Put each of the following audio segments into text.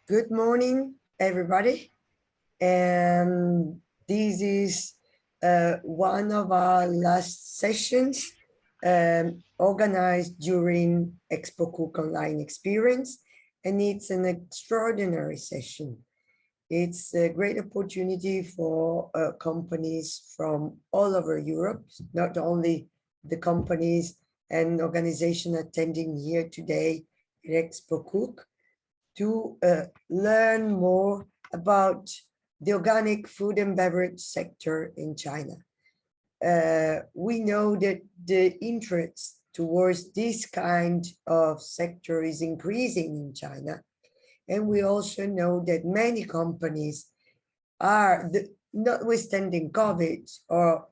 Good morning, everybody. And this is one of our last sessions organized during Expo Cook Online Experience. And it's an extraordinary session. It's a great opportunity for companies from all over Europe, not only the companies and organizations attending here today at Expo Cook, to learn more about the organic food and beverage sector in China. We know that the interest towards this kind of sector is increasing in China. And we also know that many companies are, notwithstanding COVID, or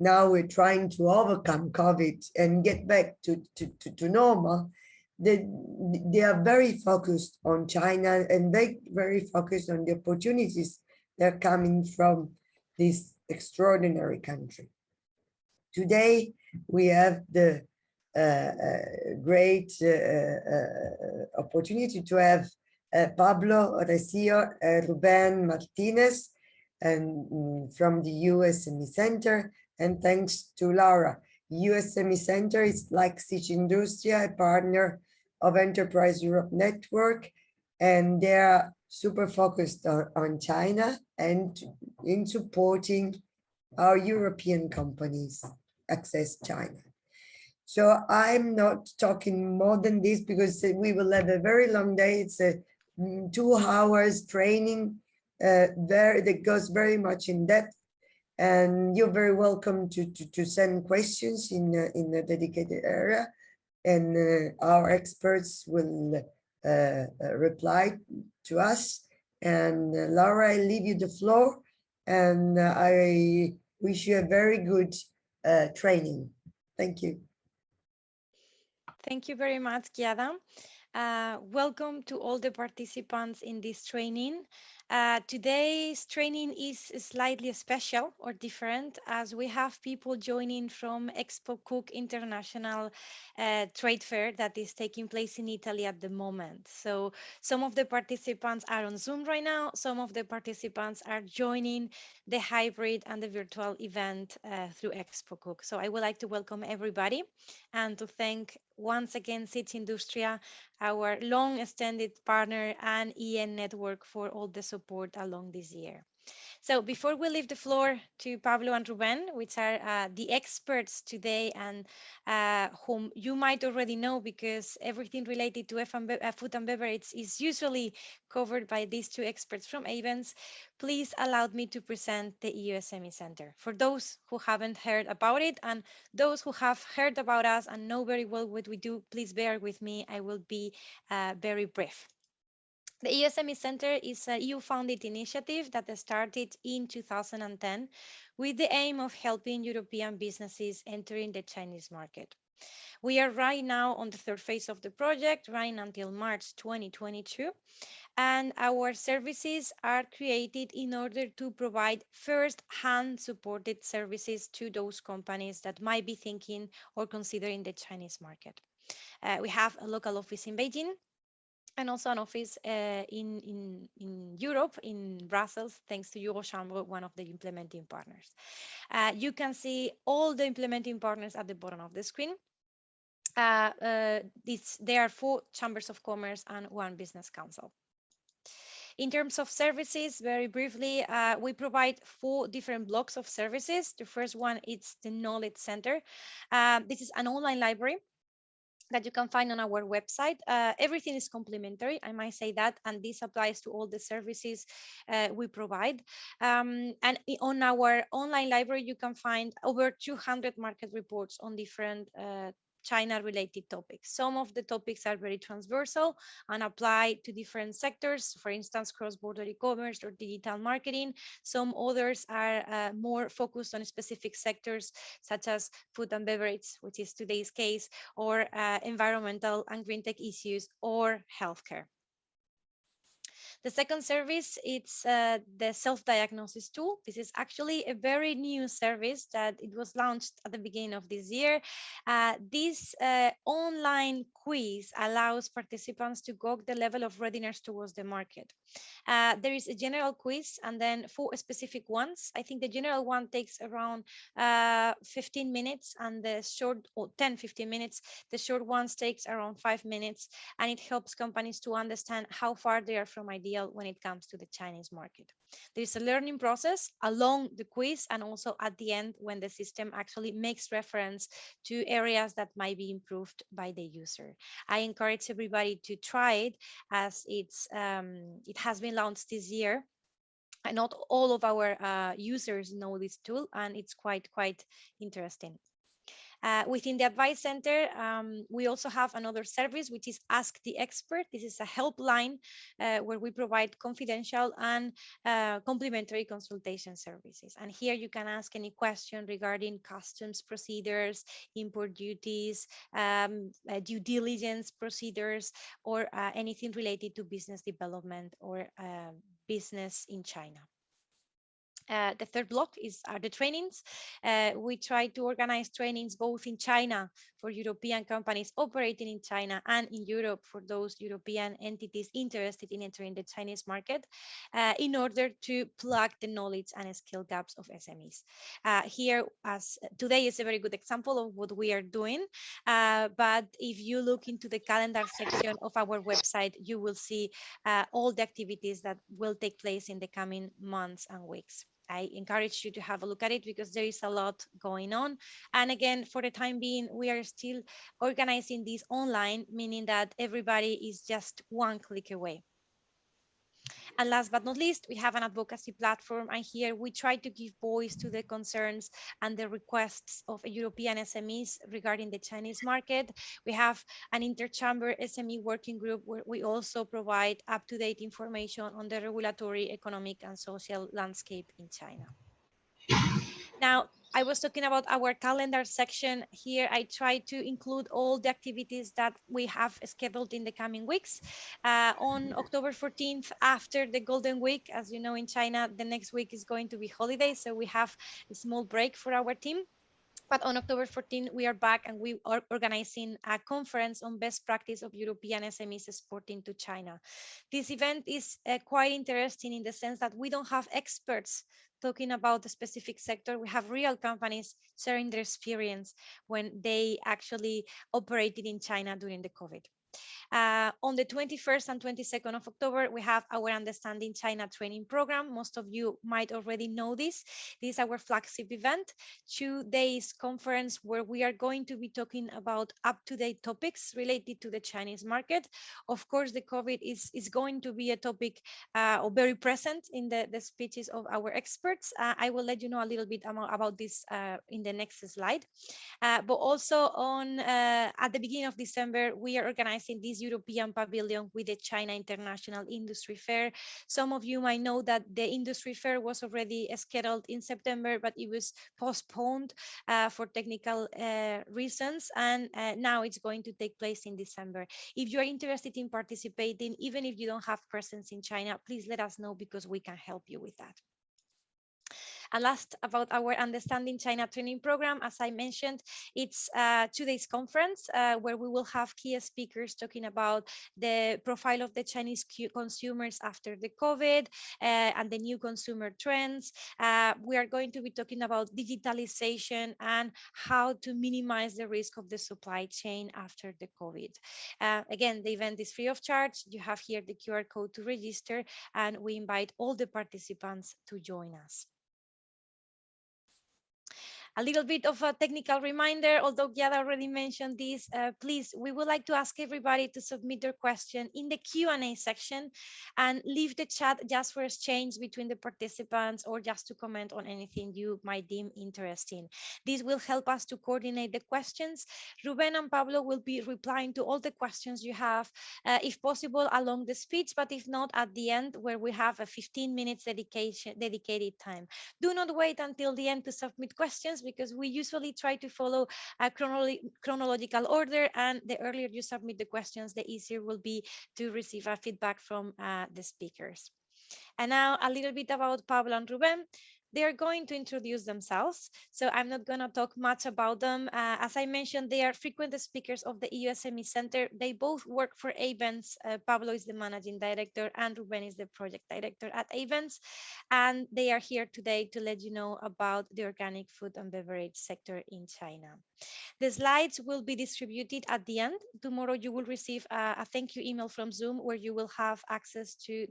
now we're trying to overcome COVID and get back to normal, they are very focused on China and very focused on the opportunities that are coming from this extraordinary country. Today, we have the great opportunity to have Pablo Recio, Ruben Martinez, and from the EU SME Centre, and thanks to Laura. EU SME Centre is like Sicindustria, a partner of Enterprise Europe Network, and they are super focused on China and in supporting our European companies access China. So I'm not talking more than this because we will have a very long day. It's a 2 hours training that goes very much in depth. And you're very welcome to send questions in the dedicated area. And our experts will reply to us. And Laura, I leave you the floor. And I wish you a very good training. Thank you. Thank you very much, Kiada. Welcome to all the participants in this training. Today's training is slightly special or different as we have people joining from Expo Cook International Trade Fair that is taking place in Italy at the moment. So some of the participants are on Zoom right now. Some of the participants are joining the hybrid and the virtual event through Expo Cook. So I would like to welcome everybody and to thank once again Sicindustria, our long-extended partner, and EN Network for all the support along this year. So before we leave the floor to Pablo and Ruben, which are the experts today and whom you might already know because everything related to food and beverage is usually covered by these two experts from Avens, please allow me to present the EU SME Center. For those who haven't heard about it and those who have heard about us and know very well what we do, please bear with me. I will be very brief. The EU SME Centre is a EU-funded initiative that started in 2010 with the aim of helping European businesses entering the Chinese market. We are right now on the third phase of the project, running until March 2022, and our services are created in order to provide first-hand supported services to those companies that might be thinking or considering the Chinese market. We have a local office in Beijing, and also an office in Europe, in Brussels, thanks to EUROCHAMBRES, one of the implementing partners. You can see all the implementing partners at the bottom of the screen. There are 4 chambers of commerce and 1 business council. In terms of services, very briefly, we provide 4 different blocks of services. The first one is the Knowledge Center. This is an online library that you can find on our website. Everything is complimentary, I might say that, and this applies to all the services we provide. And on our online library, you can find over 200 market reports on different China-related topics. Some of the topics are very transversal and apply to different sectors, for instance, cross-border e-commerce or digital marketing. Some others are more focused on specific sectors, such as food and beverage, which is today's case, or environmental and green tech issues, or healthcare. The second service, it's the self-diagnosis tool. This is actually a very new service that it was launched at the beginning of this year. This online quiz allows participants to gauge the level of readiness towards the market. There is a general quiz and then 4 specific ones. I think the general one takes around 15 minutes and the short, or 10-15 minutes. The short ones takes around 5 minutes, and it helps companies to understand how far they are from ideal when it comes to the Chinese market. There is a learning process along the quiz and also at the end when the system actually makes reference to areas that might be improved by the user. I encourage everybody to try it, as it has been launched this year. And not all of our users know this tool, and it's quite interesting. Within the Advice Center, we also have another service, which is Ask the Expert. This is a helpline where we provide confidential and complimentary consultation services. And here you can ask any question regarding customs procedures, import duties, due diligence procedures, or anything related to business development or business in China. The third block are the trainings. We try to organize trainings both in China for European companies operating in China and in Europe for those European entities interested in entering the Chinese market in order to plug the knowledge and skill gaps of SMEs. Here, as today is a very good example of what we are doing, but if you look into the calendar section of our website, you will see all the activities that will take place in the coming months and weeks. I encourage you to have a look at it because there is a lot going on. And again, for the time being, we are still organizing this online, meaning that everybody is just one click away. And last but not least, we have an advocacy platform. And here we try to give voice to the concerns and the requests of European SMEs regarding the Chinese market. We have an interchamber SME working group where we also provide up-to-date information on the regulatory, economic, and social landscape in China. Now, I was talking about our calendar section. Here, I try to include all the activities that we have scheduled in the coming weeks. On October 14th, after the Golden Week, as you know, in China, the next week is going to be holiday. So we have a small break for our team. But on October 14, we are back and we are organizing a conference on best practice of European SMEs exporting to China. This event is quite interesting in the sense that we don't have experts talking about the specific sector. We have real companies sharing their experience when they actually operated in China during the COVID. On the 21st and 22nd of October, we have our Understanding China training program. Most of you might already know this. This is our flagship event, 2 days conference where we are going to be talking about up-to-date topics related to the Chinese market. Of course, the COVID is going to be a topic or very present in the speeches of our experts. I will let you know a little bit about this in the next slide. But also at the beginning of December, we are organizing this European pavilion with the China International Industry Fair. Some of you might know that the industry fair was already scheduled in September, but it was postponed for technical reasons, and now it's going to take place in December. If you are interested in participating, even if you don't have presence in China, please let us know because we can help you with that. And last, about our Understanding China training program, as I mentioned, it's a 2 days conference where we will have key speakers talking about the profile of the Chinese consumers after the COVID and the new consumer trends. We are going to be talking about digitalization and how to minimize the risk of the supply chain after the COVID. Again, the event is free of charge. You have here the QR code to register, and we invite all the participants to join us. A little bit of a technical reminder, although Giada already mentioned this, please, we would like to ask everybody to submit their question in the Q&A section and leave the chat just for exchange between the participants or just to comment on anything you might deem interesting. This will help us to coordinate the questions. Ruben and Pablo will be replying to all the questions you have, if possible along the speech, but if not, at the end where we have a 15 minutes dedicated time. Do not wait until the end to submit questions, because we usually try to follow a chronological order, and the earlier you submit the questions, the easier will be to receive a feedback from the speakers. And now a little bit about Pablo and Ruben. They are going to introduce themselves, so I'm not going to talk much about them. As I mentioned, they are frequent speakers of the EU SME Centre. They both work for Avens. Pablo is the managing director and Ruben is the project director at Avens. And they are here today to let you know about the organic food and beverage sector in China. The slides will be distributed at the end. Tomorrow you will receive a thank you email from Zoom where you will have access to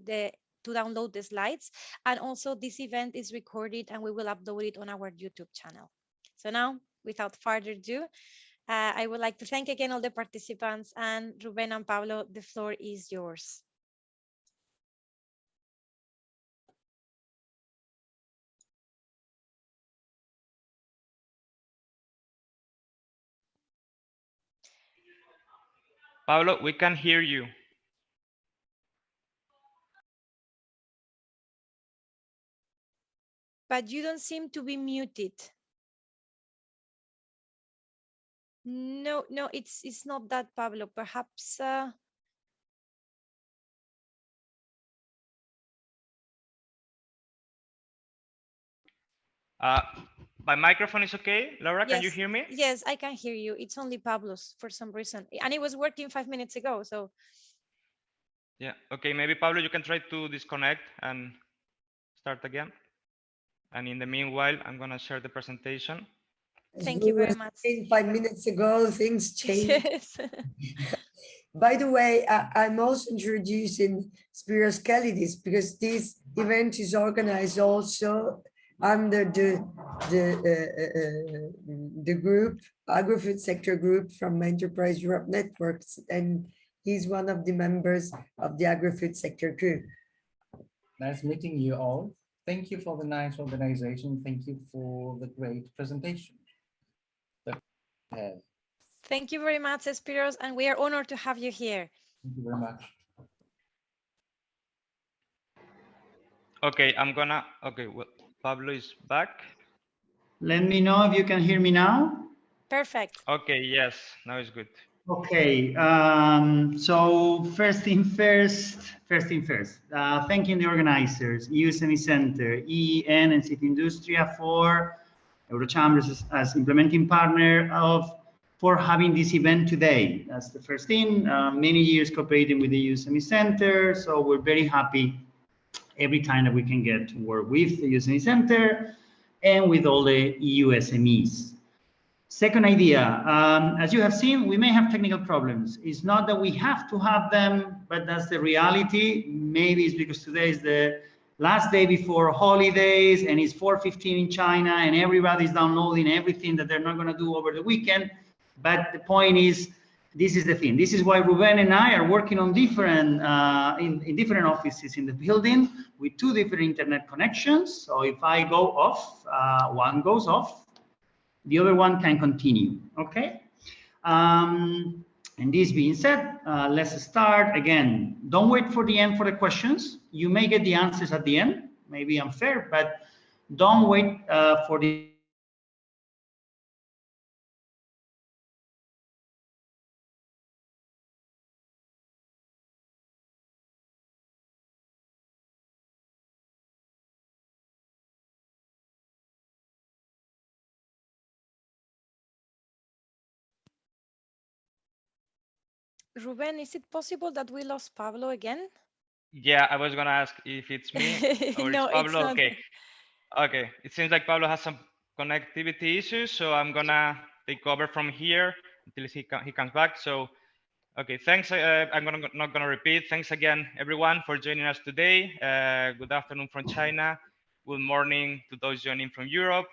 download the slides. And also this event is recorded and we will upload it on our YouTube channel. So now, without further ado, I would like to thank again all the participants, and Ruben and Pablo, the floor is yours. Pablo, we can hear you. But you don't seem to be muted. No, it's not that, Pablo. Perhaps My microphone is okay. Laura, yes, can you hear me? yes, I can hear you. It's only Pablo's for some reason, and it was working 5 minutes ago. So Yeah. Okay. Maybe Pablo, you can try to disconnect and start again. And in the meanwhile, I'm gonna share the presentation. thank you very much. 5 minutes ago, things changed. Yes. By the way, I'm also introducing Spiros Kalidis because this event is organized also under the group, Agri-Food Sector Group from Enterprise Europe Networks, and he's one of the members of the Agri-Food Sector Group. Nice meeting you all. Thank you for the nice organization. Thank you for the great presentation. Thank you very much, Spiros, and we are honored to have you here. Thank you very much. Okay, okay, well, Pablo is back. Let me know if you can hear me now. Perfect. Okay, yes, now it's good. Okay, so first thing first. Thanking the organizers, EU SME Centre, EEN and Sicindustria for EUROCHAMBRES as implementing partner for having this event today. That's the first thing. Many years cooperating with the EU SME Centre, so we're very happy every time that we can get to work with the EU SME Centre and with all the EU SMEs. Second idea, as you have seen, we may have technical problems. It's not that we have to have them, but that's the reality. Maybe it's because today is the last day before holidays and it's 4:15 in China and everybody's downloading everything that they're not going to do over the weekend. But the point is, this is the thing. This is why Ruben and I are working on different, in different offices in the building with two different internet connections. So if I go off, one goes off, the other one can continue, okay? And this being said, let's start again. Don't wait for the end for the questions. You may get the answers at the end, maybe unfair, but don't wait for the Ruben, is it possible that we lost Pablo again? Yeah, I was gonna ask if it's me or No, it's Pablo. it's not. Okay. Okay. It seems like Pablo has some connectivity issues, so I'm gonna take over from here until he comes back. So, okay, thanks. I'm not gonna repeat. Thanks again, everyone, for joining us today. Good afternoon from China. Good morning to those joining from Europe.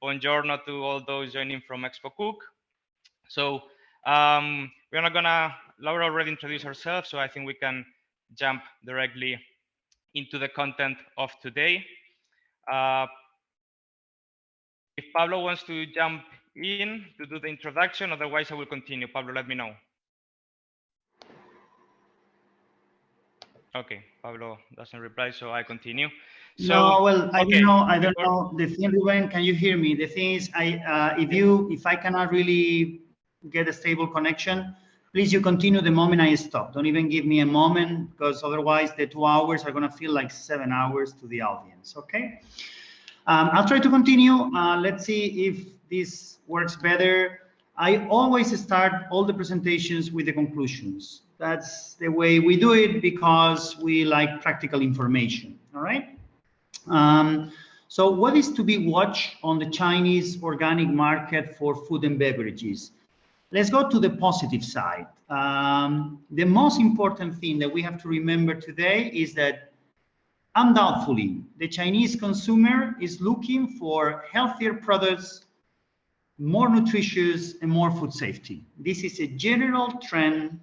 Buongiorno to all those joining from Expo Cook. So we're not gonna, Laura already introduced herself, so I think we can jump directly into the content of today. If Pablo wants to jump in to do the introduction, otherwise I will continue. Pablo, let me know. Okay, Pablo doesn't reply, so I continue. No, well, I okay, don't know. I don't know. The thing, Ruben, can you hear me? The thing is, if I cannot really get a stable connection, please you continue the moment I stop. Don't even give me a moment, because otherwise the 2 hours are going to feel like 7 hours to the audience. Okay. I'll try to continue. Let's see if this works better. I always start all the presentations with the conclusions. That's the way we do it because we like practical information. All right. So what is to be watched on the Chinese organic market for food and beverages? Let's go to the positive side. The most important thing that we have to remember today is that undoubtedly the Chinese consumer is looking for healthier products, more nutritious and more food safety. This is a general trend,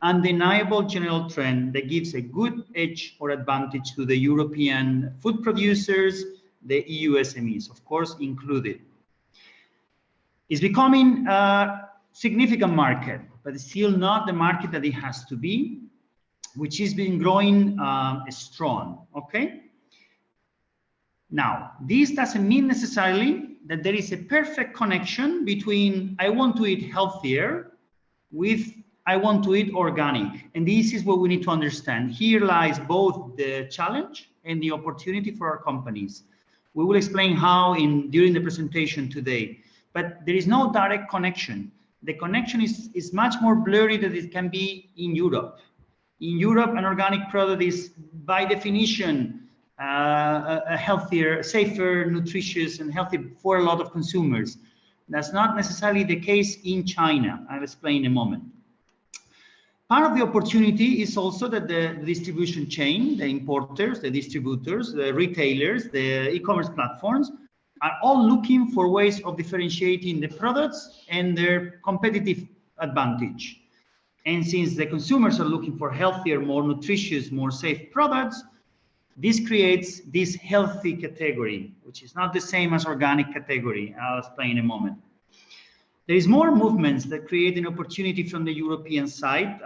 undeniable general trend that gives a good edge or advantage to the European food producers, the EU SMEs, of course, included. It's becoming a significant market, but it's still not the market that it has to be, which has been growing strong, okay? Now, this doesn't mean necessarily that there is a perfect connection between I want to eat healthier with I want to eat organic. And this is what we need to understand. Here lies both the challenge and the opportunity for our companies. We will explain how during the presentation today, but there is no direct connection. The connection is much more blurry than it can be in Europe. In Europe, an organic product is by definition a healthier, safer, nutritious, and healthy for a lot of consumers. That's not necessarily the case in China. I'll explain in a moment. Part of the opportunity is also that the distribution chain, the importers, the distributors, the retailers, the e-commerce platforms are all looking for ways of differentiating the products and their competitive advantage. And since the consumers are looking for healthier, more nutritious, more safe products, this creates this healthy category, which is not the same as organic category. I'll explain in a moment. There is more movements that create an opportunity from the European side,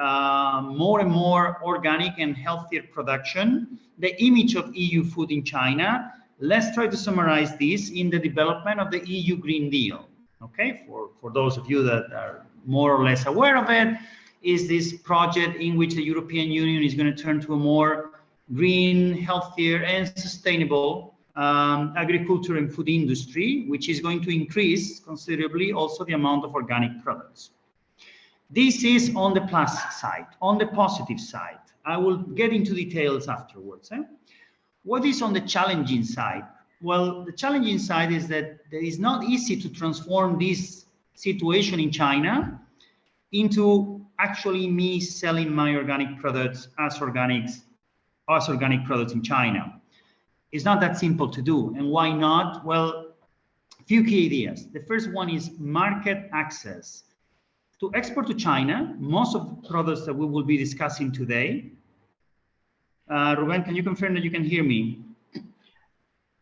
more and more organic and healthier production, the image of EU food in China. Let's try to summarize this in the development of the EU Green Deal. Okay, for those of you that are more or less aware of it, is this project in which the European Union is going to turn to a more green, healthier and sustainable agriculture and food industry, which is going to increase considerably also the amount of organic products. This is on the plus side. On the positive side, I will get into details afterwards. What is on the challenging side? Well, the challenging side is that it is not easy to transform this situation in China into actually me selling my organic products as organic products in China. It's not that simple to do. And why not? Well, a few key ideas. The first one is market access. To export to China, most of the products that we will be discussing today, Ruben, can you confirm that you can hear me?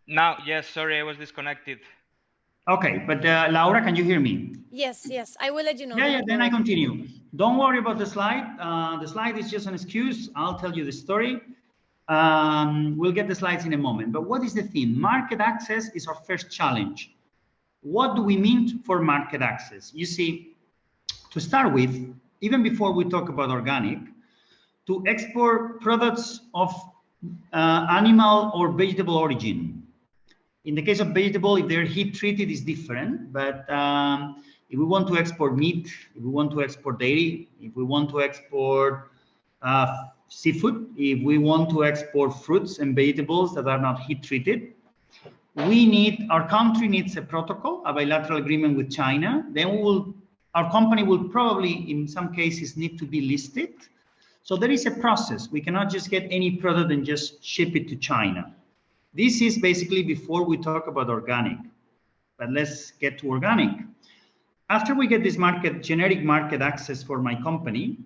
Now, yes, sorry, I was disconnected. Okay, but Laura, can you hear me? Yes, I will let you know. Yeah, then I continue. Don't worry about the slide. The slide is just an excuse. I'll tell you the story. We'll get the slides in a moment. But what is the theme? Market access is our first challenge. What do we mean for market access? You see, to start with, even before we talk about organic, to export products of animal or vegetable origin. In the case of vegetable, if they're heat treated, is different. But if we want to export meat, if we want to export dairy, if we want to export seafood, if we want to export fruits and vegetables that are not heat treated, our country needs a protocol, a bilateral agreement with China. Then our company will probably, in some cases, need to be listed. So there is a process. We cannot just get any product and just ship it to China. This is basically before we talk about organic, but let's get to organic. After we get this generic market access for my company,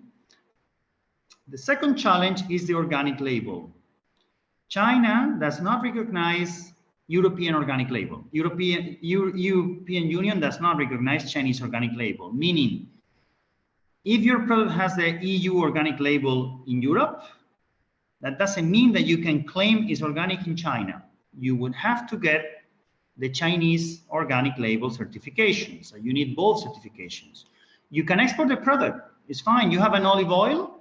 the second challenge is the organic label. China does not recognize European organic label. European Union does not recognize Chinese organic label, meaning if your product has the EU organic label in Europe, That doesn't mean that you can claim it's organic in China. You would have to get the Chinese organic label certification. So you need both certifications. You can export the product. It's fine. You have an olive oil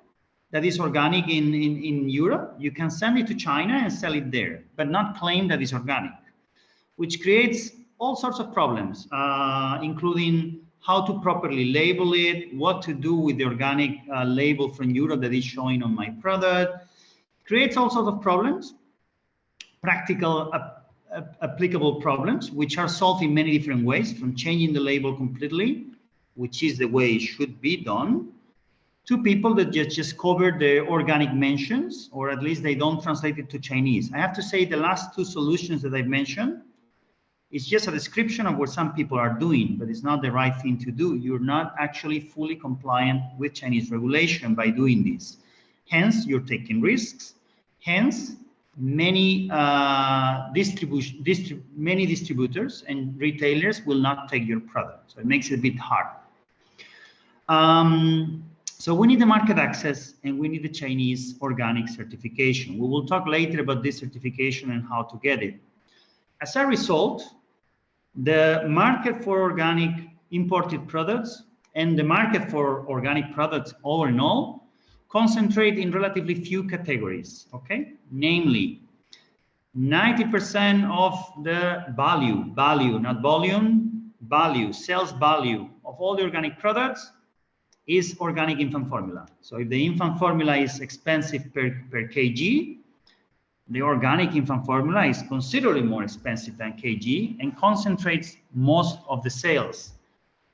that is organic in Europe. You can send it to China and sell it there, but not claim that it's organic, which creates all sorts of problems, including how to properly label it, what to do with the organic label from Europe that is showing on my product. Creates all sorts of problems, practical applicable problems, which are solved in many different ways, from changing the label completely, which is the way it should be done, to people that just cover the organic mentions, or at least they don't translate it to Chinese. I have to say the last two solutions that I've mentioned, it's just a description of what some people are doing, but it's not the right thing to do. You're not actually fully compliant with Chinese regulation by doing this. Hence, you're taking risks. Hence, many distributors and retailers will not take your product. So it makes it a bit hard. So we need the market access and we need the Chinese organic certification. We will talk later about this certification and how to get it. As a result, the market for organic imported products and the market for organic products all in all concentrate in relatively few categories, okay? Namely, 90% of the value, not volume, value, sales value of all the organic products is organic infant formula. So if the infant formula is expensive per kg, the organic infant formula is considerably more expensive than kg and concentrates most of the sales.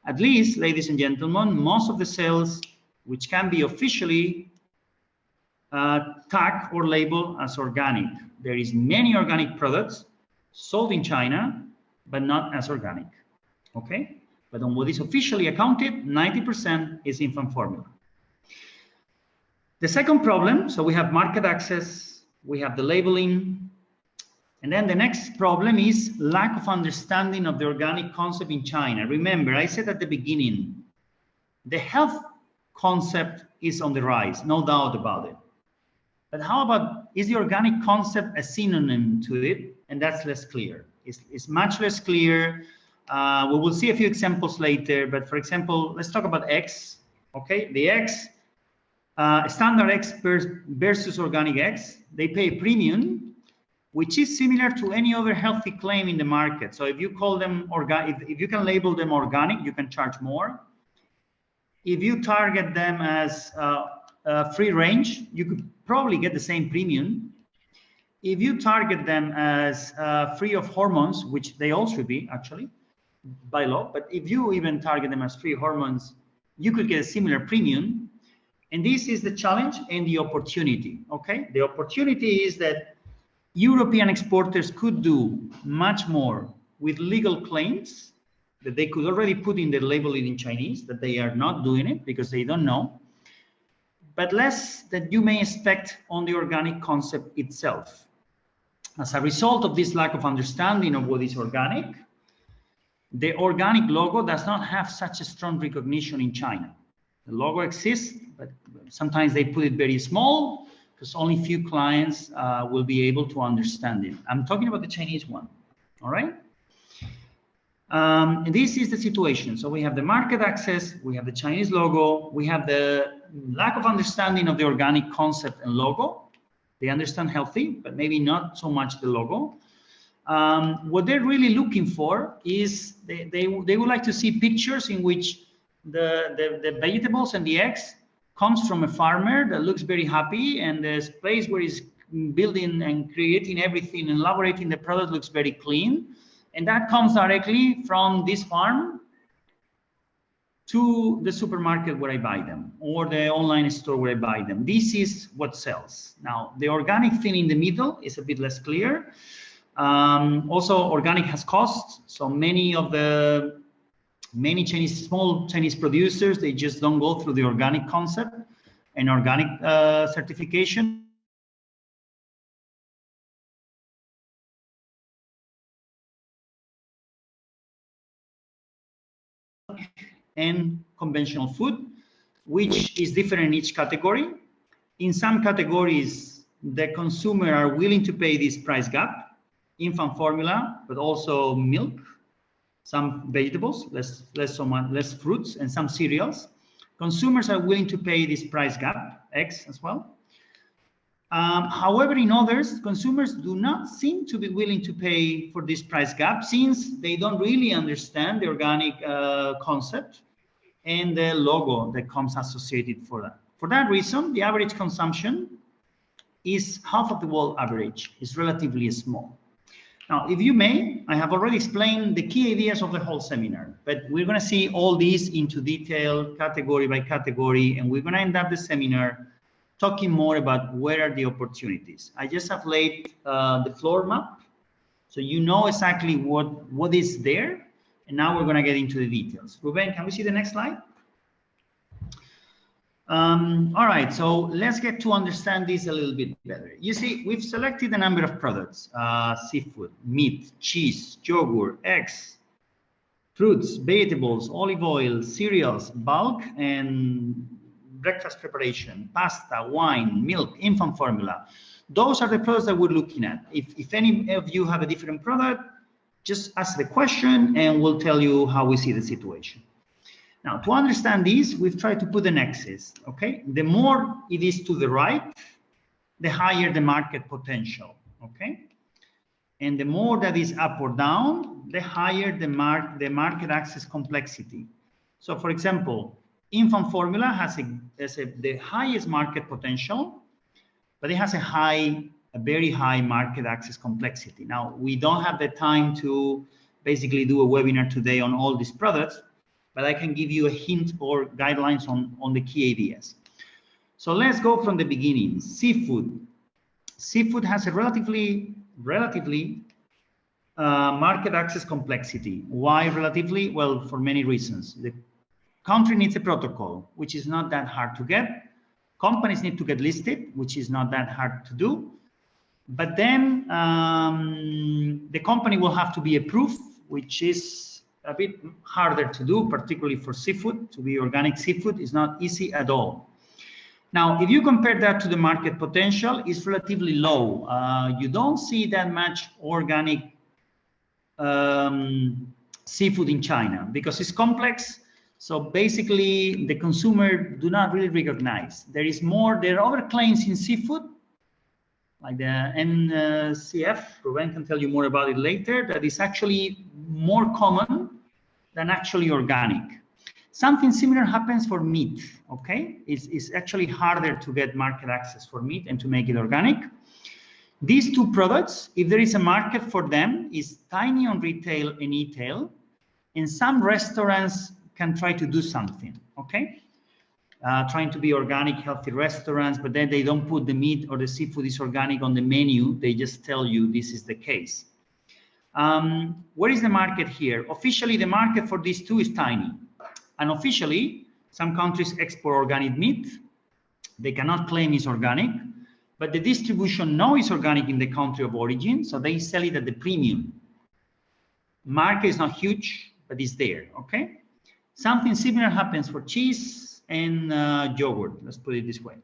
At least, ladies and gentlemen, most of the sales which can be officially tagged or labeled as organic. There is many organic products sold in China, but not as organic, okay? But on what is officially accounted, 90% is infant formula. The second problem, so we have market access, we have the labeling, and then the next problem is lack of understanding of the organic concept in China. Remember, I said at the beginning, the health concept is on the rise, no doubt about it. But how about, is the organic concept a synonym to it? And that's less clear. It's much less clear. We will see a few examples later, but for example, let's talk about eggs, okay? The eggs, standard eggs versus organic eggs, they pay a premium, which is similar to any other healthy claim in the market. So if you call them organic, if you can label them organic, you can charge more. If you target them as free range, you could probably get the same premium. If you target them as free of hormones, which they all should be actually by law, but if you even target them as free hormones, you could get a similar premium. And this is the challenge and the opportunity, okay? The opportunity is that European exporters could do much more with legal claims that they could already put in their labeling in Chinese, that they are not doing it because they don't know, but less than you may expect on the organic concept itself. As a result of this lack of understanding of what is organic, the organic logo does not have such a strong recognition in China. The logo exists, but sometimes they put it very small because only few clients will be able to understand it. I'm talking about the Chinese one, all right? And this is the situation. So we have the market access, we have the Chinese logo, we have the lack of understanding of the organic concept and logo. They understand healthy, but maybe not so much the logo. What they're really looking for is they would like to see pictures in which the vegetables and the eggs comes from a farmer that looks very happy, and this place where he's building and creating everything and elaborating the product looks very clean. And that comes directly from this farm to the supermarket where I buy them, or the online store where I buy them. This is what sells. Now, the organic thing in the middle is a bit less clear. Also, organic has costs. So many small Chinese producers, they just don't go through the organic concept and organic certification. And conventional food, which is different in each category. In some categories, the consumer are willing to pay this price gap, infant formula, but also milk, some vegetables, less fruits, and some cereals. Consumers are willing to pay this price gap, eggs as well. However, in others, consumers do not seem to be willing to pay for this price gap since they don't really understand the organic concept and the logo that comes associated for that. For that reason, the average consumption is half of the world average. It's relatively small. Now, if you may, I have already explained the key ideas of the whole seminar, but we're going to see all these into detail, category by category, and we're going to end up the seminar talking more about where are the opportunities. I just have laid the floor map, so you know exactly what is there, and now we're going to get into the details. Ruben, can we see the next slide? All right, so let's get to understand this a little bit better. You see, we've selected a number of products, seafood, meat, cheese, yogurt, eggs, fruits, vegetables, olive oil, cereals, bulk, and breakfast preparation, pasta, wine, milk, infant formula. Those are the products that we're looking at. If any of you have a different product, just ask the question and we'll tell you how we see the situation. Now, to understand this, we've tried to put an axis, okay? The more it is to the right, the higher the market potential, okay? And the more that is up or down, the higher the market access complexity. So, for example, infant formula has the highest market potential, but it has a very high market access complexity. Now, we don't have the time to basically do a webinar today on all these products, but I can give you a hint or guidelines on the key ideas. So let's go from the beginning. Seafood. Seafood has a relatively market access complexity. Why relatively? Well, for many reasons. The country needs a protocol, which is not that hard to get. Companies need to get listed, which is not that hard to do. But then the company will have to be approved, which is a bit harder to do, particularly for seafood. To be organic seafood is not easy at all. Now, if you compare that to the market potential, it's relatively low. You don't see that much organic seafood in China because it's complex. So basically, the consumer do not really recognize. There are other claims in seafood, like the NCF, Ruben can tell you more about it later, that is actually more common than actually organic. Something similar happens for meat, okay? It's actually harder to get market access for meat and to make it organic. These two products, if there is a market for them, is tiny on retail and e-tail, and some restaurants can try to do something, okay? Trying to be organic, healthy restaurants, but then they don't put the meat or the seafood is organic on the menu. They just tell you this is the case. Where is the market here? Officially, the market for these two is tiny. Unofficially, some countries export organic meat. They cannot claim it's organic, but the distribution know it's organic in the country of origin, so they sell it at the premium. Market is not huge, but it's there, okay? Something similar happens for cheese and yogurt, let's put it this way.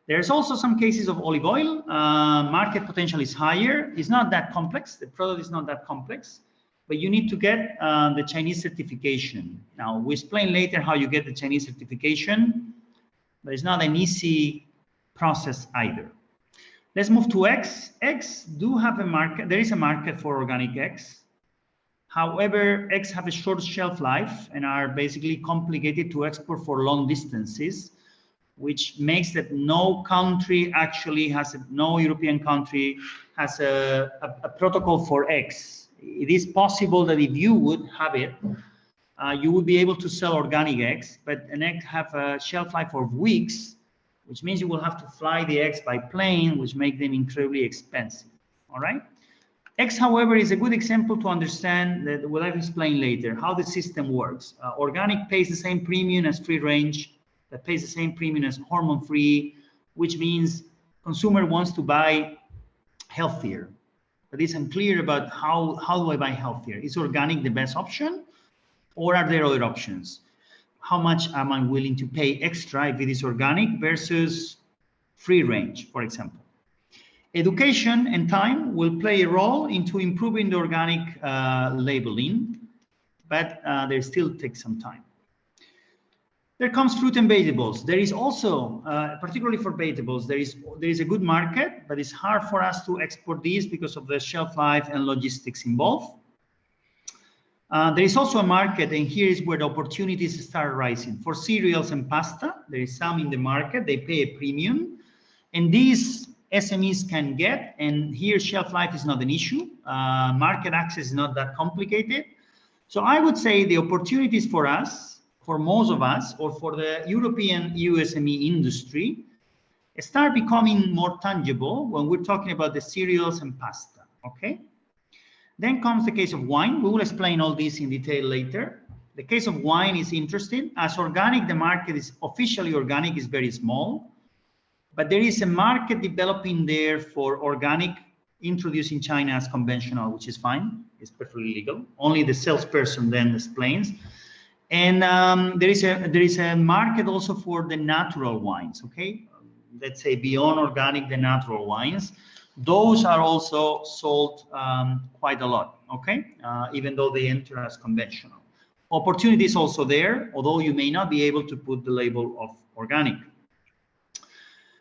There's also some cases of olive oil. Market potential is higher. It's not that complex. The product is not that complex, but you need to get the Chinese certification. Now, we explain later how you get the Chinese certification, but it's not an easy process either. Let's move to eggs. Eggs do have a market. There is a market for organic eggs. However, eggs have a short shelf life and are basically complicated to export for long distances, which makes that no European country has a protocol for eggs. It is possible that if you would have it, you would be able to sell organic eggs, but an egg have a shelf life of weeks, which means you will have to fly the eggs by plane, which make them incredibly expensive, all right? Eggs, however, is a good example to understand that what I'll explain later, how the system works. Organic pays the same premium as free range, that pays the same premium as hormone-free, which means consumer wants to buy healthier. But it's unclear about how do I buy healthier? Is organic the best option, or are there other options? How much am I willing to pay extra if it is organic versus free range, for example? Education and time will play a role into improving the organic labeling, but they still take some time. There comes fruit and vegetables. There is also, particularly for vegetables, there is a good market, but it's hard for us to export these because of the shelf life and logistics involved. There is also a market, and here is where the opportunities start rising. For cereals and pasta, there is some in the market, they pay a premium, and these SMEs can get, and here shelf life is not an issue. Market access is not that complicated. So I would say the opportunities for us, for most of us, or for the European EU SME industry, start becoming more tangible when we're talking about the cereals and pasta, okay? Then comes the case of wine. We will explain all this in detail later. The case of wine is interesting. As organic, the market is officially organic, is very small, but there is a market developing there for organic, introduced in China as conventional, which is fine. It's perfectly legal. Only the salesperson then explains. And there is a market also for the natural wines, okay? Let's say beyond organic, the natural wines. Those are also sold quite a lot, okay? Even though they enter as conventional. Opportunities also there, although you may not be able to put the label of organic.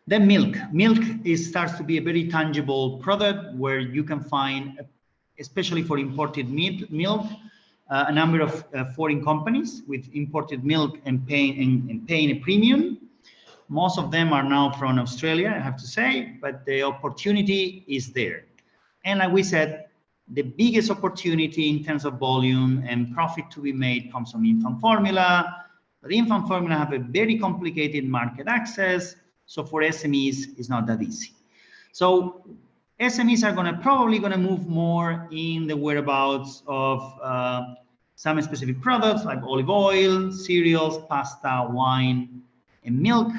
Then milk. Milk starts to be a very tangible product where you can find, especially for imported milk, a number of foreign companies with imported milk and paying a premium. Most of them are now from Australia, I have to say, but the opportunity is there. And like we said, the biggest opportunity in terms of volume and profit to be made comes from infant formula. But infant formula have a very complicated market access. So for SMEs, it's not that easy. So SMEs are probably gonna move more in the whereabouts of some specific products like olive oil, cereals, pasta, wine, and milk.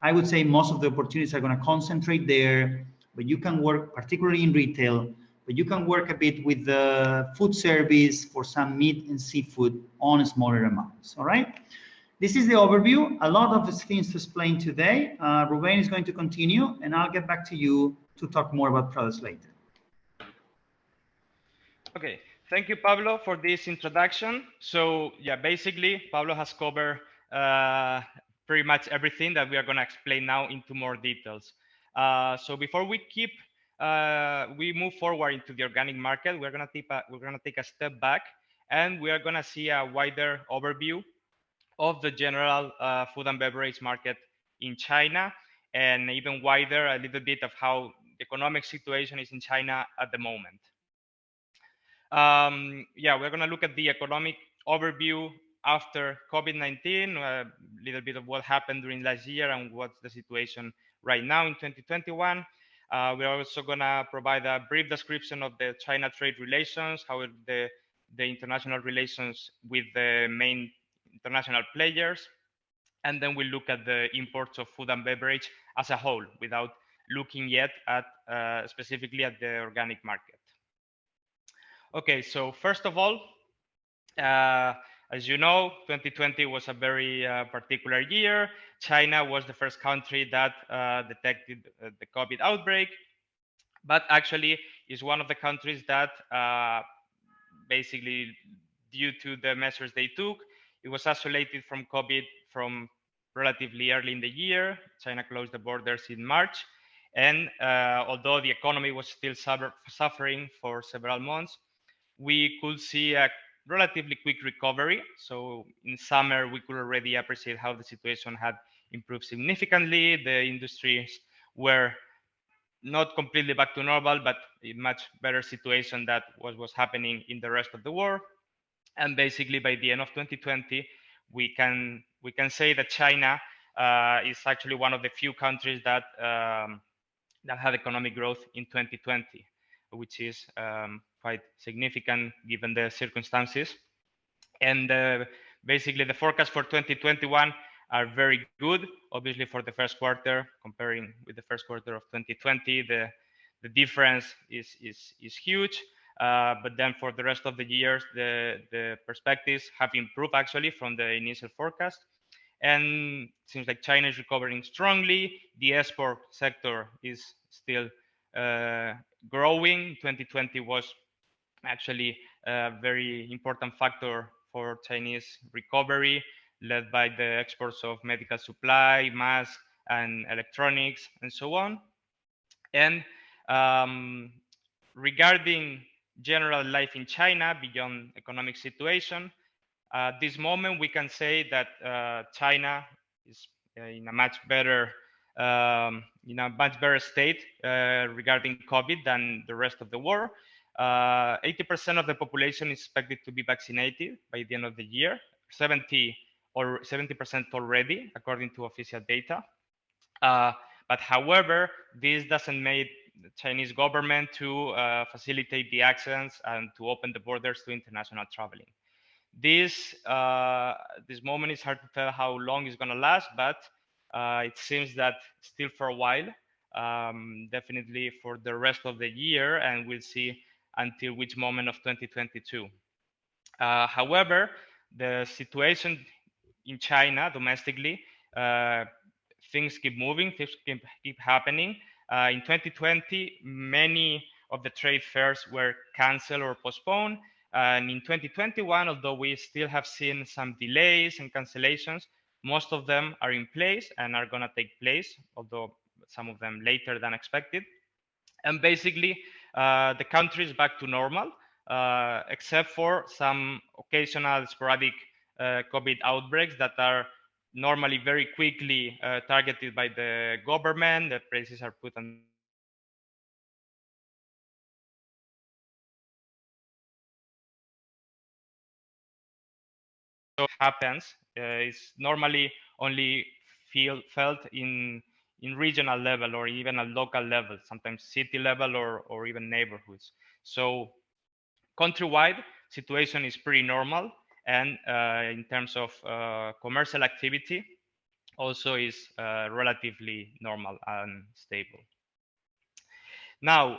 I would say most of the opportunities are gonna concentrate there, but you can work particularly in retail, but you can work a bit with the food service for some meat and seafood on smaller amounts, all right? This is the overview. A lot of the things to explain today. Ruben is going to continue, and I'll get back to you to talk more about products later. Okay, thank you, Pablo, for this introduction. So yeah, basically, Pablo has covered pretty much everything that we are going to explain now into more details. So before we move forward into the organic market, we're going to take a step back, and we are going to see a wider overview of the general food and beverage market in China, and even wider, a little bit of how the economic situation is in China at the moment. Yeah, we're going to look at the economic overview after COVID-19, a little bit of what happened during last year and what's the situation right now in 2021. We're also going to provide a brief description of the China trade relations, how the international relations with the main international players, and then we'll look at the imports of food and beverage as a whole, without looking yet at specifically at the organic market. Okay, so first of all, as you know, 2020 was a very particular year. China was the first country that detected the COVID outbreak, but actually is one of the countries that basically, due to the measures they took, it was isolated from COVID from relatively early in the year. China closed the borders in March. And although the economy was still suffering for several months, we could see a relatively quick recovery. So in summer, we could already appreciate how the situation had improved significantly. The industries were not completely back to normal, but a much better situation than what was happening in the rest of the world. And basically, by the end of 2020, we can say that China is actually one of the few countries that that had economic growth in 2020, which is quite significant given the circumstances. And basically, the forecast for 2021 are very good. Obviously, for the first quarter, comparing with the first quarter of 2020, the difference is huge. But then for the rest of the years, the perspectives have improved actually from the initial forecast. And it seems like China is recovering strongly. The export sector is still growing. 2020 was actually a very important factor for Chinese recovery, led by the exports of medical supply, masks, and electronics, and so on. And regarding general life in China beyond economic situation, at this moment we can say that China is in a much better state regarding COVID than the rest of the world. 80% of the population is expected to be vaccinated by the end of the year, 70% already, according to official data. But however, this doesn't make the Chinese government to facilitate the access and to open the borders to international traveling. This moment is hard to tell how long it's going to last, but it seems that still for a while, definitely for the rest of the year, and we'll see until which moment of 2022. However, the situation in China domestically, things keep moving, things keep happening. In 2020, many of the trade fairs were canceled or postponed. And in 2021, although we still have seen some delays and cancellations, most of them are in place and are going to take place, although some of them later than expected. And basically, the country is back to normal, except for some occasional sporadic COVID outbreaks that are normally very quickly targeted by the government. The places are put on happens is normally only felt in regional level or even at local level, sometimes city level or even neighborhoods. So countrywide situation is pretty normal, and in terms of commercial activity also is relatively normal and stable. Now,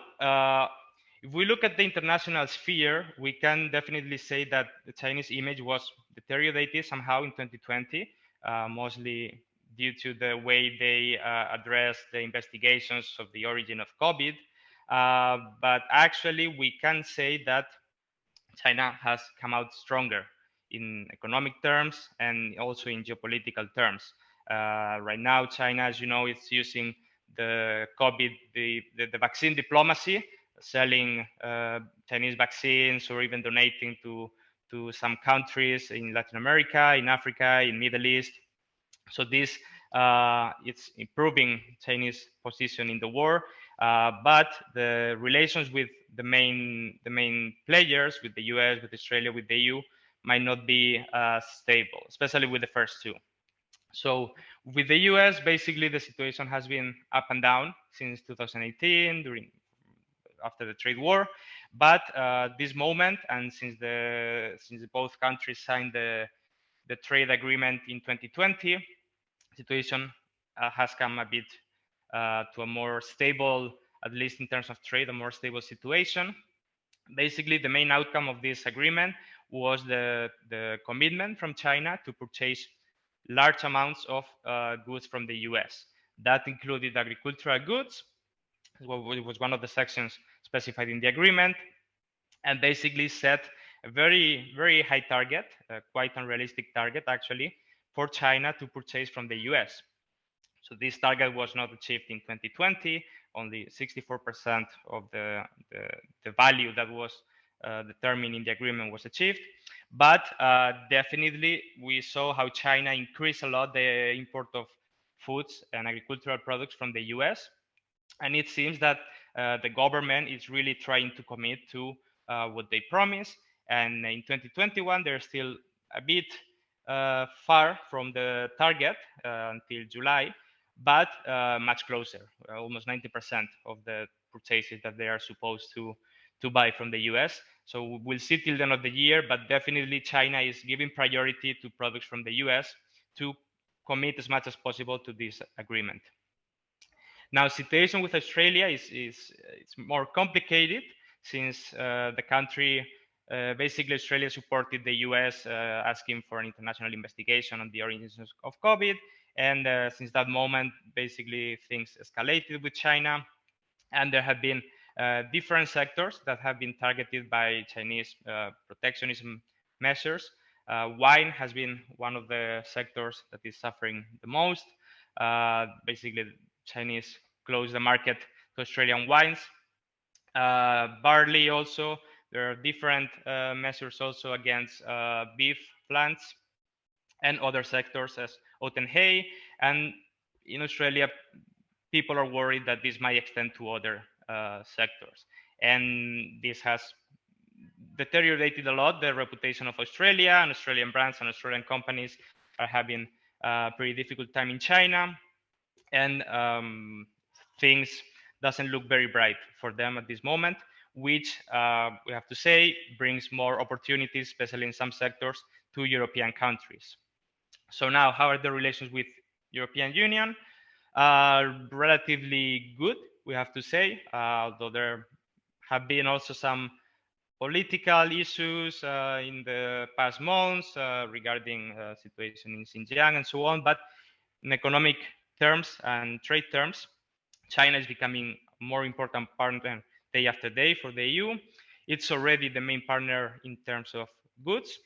if we look at the international sphere, we can definitely say that the Chinese image was deteriorated somehow in 2020, mostly due to the way they addressed the investigations of the origin of COVID. But actually, we can say that China has come out stronger in economic terms and also in geopolitical terms. Right now, China, as you know, is using the COVID, the vaccine diplomacy, selling Chinese vaccines or even donating to some countries in Latin America, in Africa, in Middle East. So this it's improving Chinese position in the war, but the relations with the main players, with the US, with Australia, with the EU, might not be stable, especially with the first two. So with the US, basically the situation has been up and down since 2018 after the trade war, but this moment and since both countries signed the trade agreement in 2020, situation has come a bit to a more stable, at least in terms of trade, a more stable situation. Basically, the main outcome of this agreement was the commitment from China to purchase large amounts of goods from the US. That included agricultural goods, it was one of the sections specified in the agreement, and basically set a very, very high target, quite unrealistic target actually, for China to purchase from the US. So this target was not achieved in 2020, only 64% of the value that was determined in the agreement was achieved. But definitely we saw how China increased a lot the import of foods and agricultural products from the US. And it seems that the government is really trying to commit to what they promised. And in 2021, they're still a bit far from the target until July, but much closer, almost 90% of the purchases that they are supposed to buy from the US. So we'll see till the end of the year, but definitely China is giving priority to products from the US to commit as much as possible to this agreement. Now, situation with Australia is more complicated since the country, basically Australia supported the US asking for an international investigation on the origins of COVID. And since that moment, basically things escalated with China. And there have been different sectors that have been targeted by Chinese protectionism measures. Wine has been one of the sectors that is suffering the most. Basically, Chinese closed the market to Australian wines. Barley also, there are different measures also against beef plants and other sectors as oat and hay. And in Australia, people are worried that this might extend to other sectors. And this has deteriorated a lot the reputation of Australia, and Australian brands and Australian companies are having a pretty difficult time in China. And things doesn't look very bright for them at this moment, which we have to say brings more opportunities, especially in some sectors, to European countries. So now, how are the relations with European Union? Relatively good, we have to say, although there have been also some political issues in the past months regarding situation in Xinjiang and so on. But in economic terms and trade terms, China is becoming a more important partner day after day for the EU. It's already the main partner in terms of goods,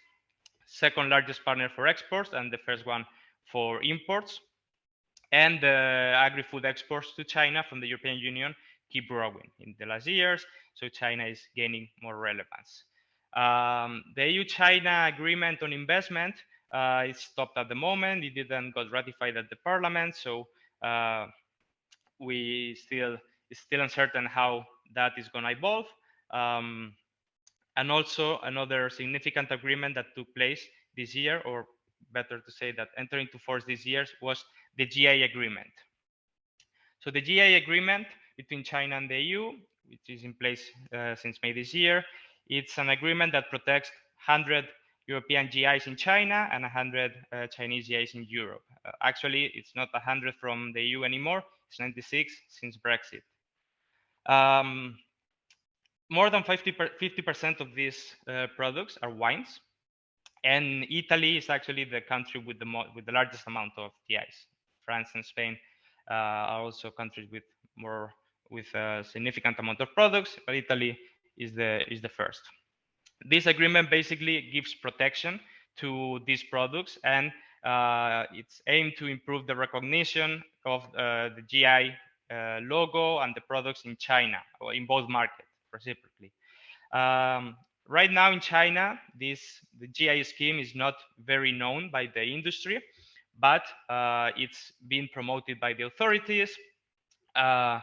second largest partner for exports, and the first one for imports. And the agri-food exports to China from the European Union keep growing in the last years, so China is gaining more relevance. The EU-China agreement on investment is stopped at the moment. It didn't got ratified at the parliament, so it's still uncertain how that is going to evolve. And also another significant agreement that took place this year, or better to say that entered into force this year, was the GI agreement. So the GI agreement between China and the EU, which is in place since May this year, it's an agreement that protects 100 European GIs in China and 100 Chinese GIs in Europe. Actually, it's not 100 from the EU anymore, it's 96 since Brexit. More than 50% of these products are wines, and Italy is actually the country with the largest amount of GIs. France and Spain are also countries with a significant amount of products, but Italy is the first. This agreement basically gives protection to these products, and it's aimed to improve the recognition of the GI logo and the products in China, or in both markets reciprocally. Right now in China, the GI scheme is not very known by the industry, but it's being promoted by the authorities. There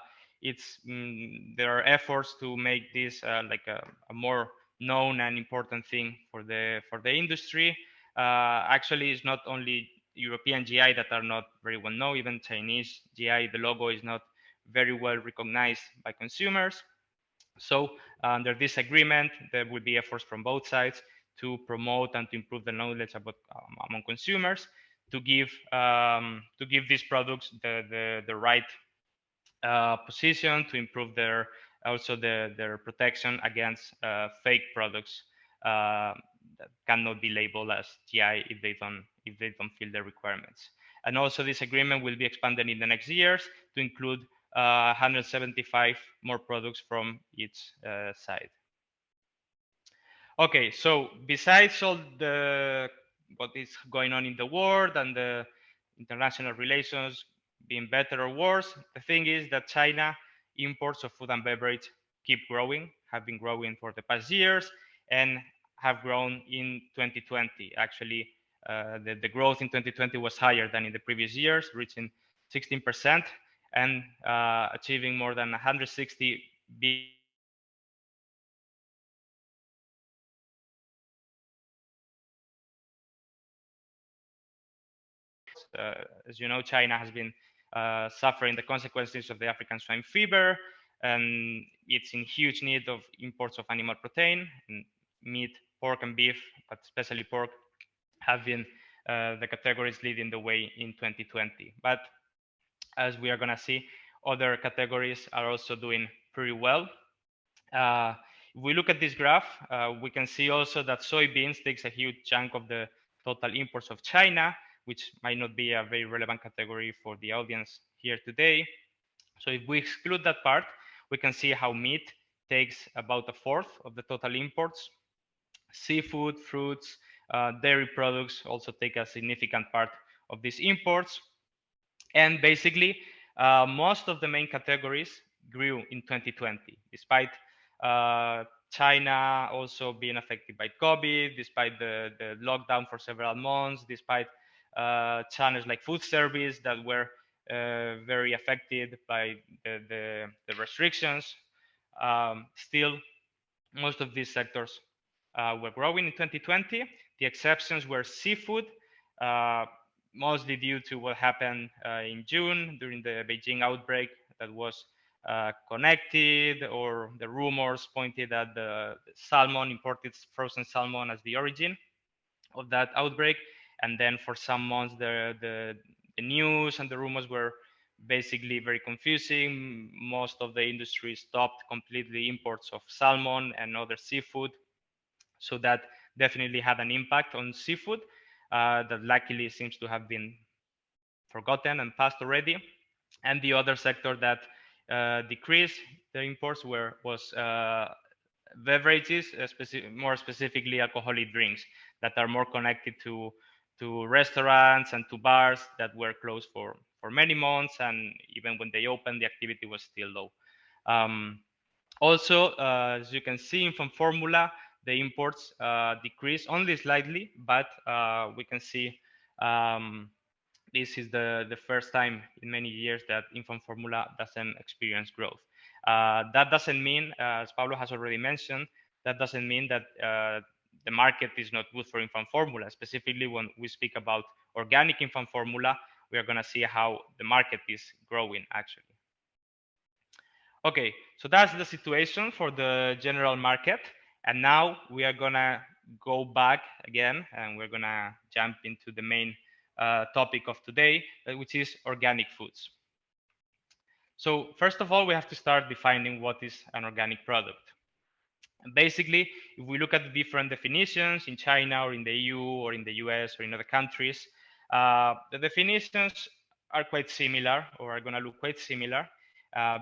are efforts to make this like a more known and important thing for the industry. Actually, it's not only European GI that are not very well known. Even Chinese GI, the logo is not very well recognized by consumers. So under this agreement, there will be efforts from both sides to promote and to improve the knowledge about among consumers, to give these products the right position, to improve their protection against fake products that cannot be labeled as GI if they don't fill the requirements. And also this agreement will be expanded in the next years to include 175 more products from each side. Okay, so besides all what is going on in the world and the international relations being better or worse, the thing is that China imports of food and beverage keep growing, have been growing for the past years, and have grown in 2020. Actually, the growth in 2020 was higher than in the previous years, reaching 16%. And achieving more than 160 billion. As you know, China has been suffering the consequences of the African swine fever, and it's in huge need of imports of animal protein, and meat, pork and beef, but especially pork, have been the categories leading the way in 2020. But as we are going to see, other categories are also doing pretty well. If we look at this graph, we can see also that soybeans takes a huge chunk of the total imports of China, which might not be a very relevant category for the audience here today. So if we exclude that part, we can see how meat takes about a fourth of the total imports. Seafood, fruits, dairy products also take a significant part of these imports. And basically, most of the main categories grew in 2020, despite China also being affected by COVID, despite the lockdown for several months, despite channels like food service that were very affected by the restrictions. Still, most of these sectors were growing in 2020. The exceptions were seafood, mostly due to what happened in June during the Beijing outbreak that was connected, or the rumors pointed at the salmon, imported frozen salmon, as the origin of that outbreak. And then for some months, the news and the rumors were basically very confusing. Most of the industry stopped completely imports of salmon and other seafood. So that definitely had an impact on seafood that luckily seems to have been forgotten and passed already. And the other sector that decreased the imports was beverages, more specifically alcoholic drinks that are more connected to restaurants and to bars that were closed for many months, and even when they opened, the activity was still low. Also, as you can see, infant formula, the imports decreased only slightly, but we can see this is the first time in many years that infant formula doesn't experience growth. That doesn't mean, as Pablo has already mentioned, that doesn't mean that the market is not good for infant formula. Specifically, when we speak about organic infant formula, we are going to see how the market is growing actually. Okay, so that's the situation for the general market. And now we are going to go back again, and we're going to jump into the main topic of today, which is organic foods. So first of all, we have to start defining what is an organic product. And basically, if we look at the different definitions in China or in the EU or in the US or in other countries, the definitions are quite similar, or are going to look quite similar.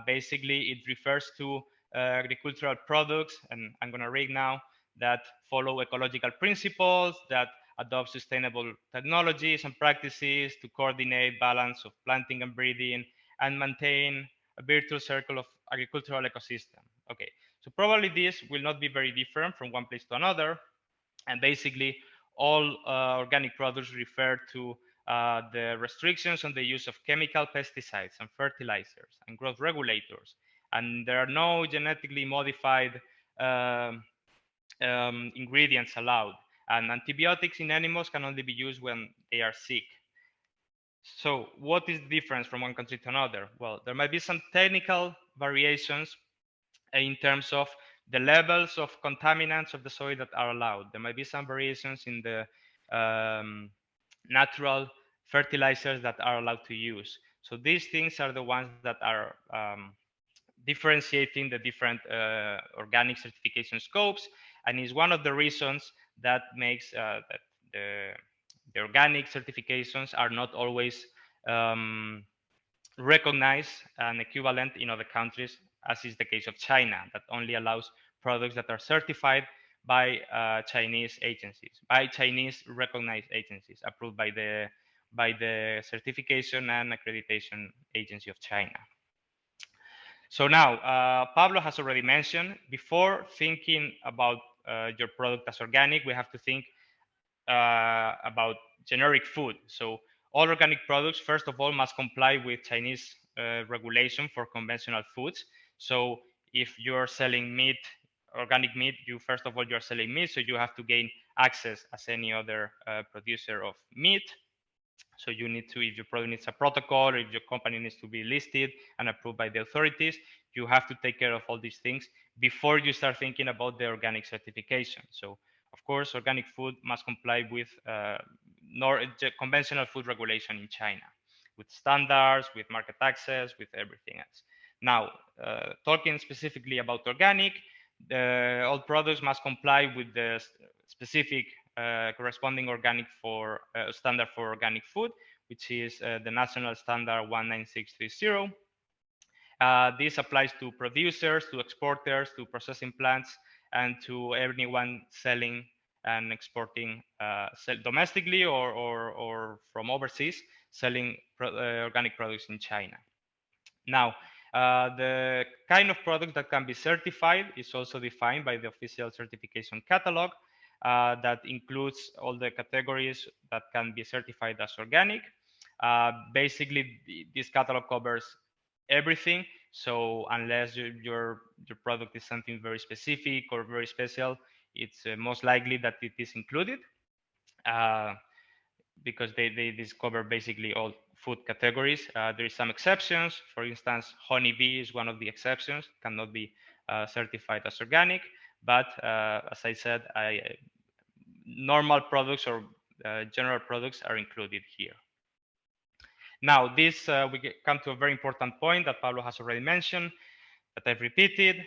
Basically, it refers to agricultural products, and I'm going to read now, that follow ecological principles, that adopt sustainable technologies and practices to coordinate balance of planting and breeding, and maintain a virtuous circle of agricultural ecosystem. Okay, so probably this will not be very different from one place to another. And basically, all organic products refer to the restrictions on the use of chemical pesticides and fertilizers and growth regulators. And there are no genetically modified ingredients allowed. And antibiotics in animals can only be used when they are sick. So what is the difference from one country to another? Well, there might be some technical variations in terms of the levels of contaminants of the soil that are allowed. There might be some variations in the natural fertilizers that are allowed to use. So these things are the ones that are differentiating the different organic certification scopes, and is one of the reasons that makes that the organic certifications are not always recognized and equivalent in other countries, as is the case of China, that only allows products that are certified by Chinese agencies, by Chinese recognized agencies, approved by the Certification and Accreditation Agency of China. So now, Pablo has already mentioned, before thinking about your product as organic, we have to think about generic food. So all organic products, first of all, must comply with Chinese regulation for conventional foods. So if you're selling meat, organic meat, first of all, you're selling meat, so you have to gain access as any other producer of meat. So you need to, if your product needs a protocol, or if your company needs to be listed and approved by the authorities, you have to take care of all these things before you start thinking about the organic certification. So of course, organic food must comply with conventional food regulation in China, with standards, with market access, with everything else. Now, talking specifically about organic, all products must comply with the specific corresponding organic standard for organic food, which is the national standard 19630. This applies to producers, to exporters, to processing plants, and to anyone selling and exporting domestically or from overseas, selling organic products in China. Now, the kind of product that can be certified is also defined by the official certification catalog that includes all the categories that can be certified as organic. Basically, this catalog covers everything. So unless your product is something very specific or very special, it's most likely that it is included because they discover basically all food categories. There is some exceptions. For instance, honeybee is one of the exceptions, cannot be certified as organic. But as I said, normal products or general products are included here. Now, this we come to a very important point that Pablo has already mentioned, that I've repeated.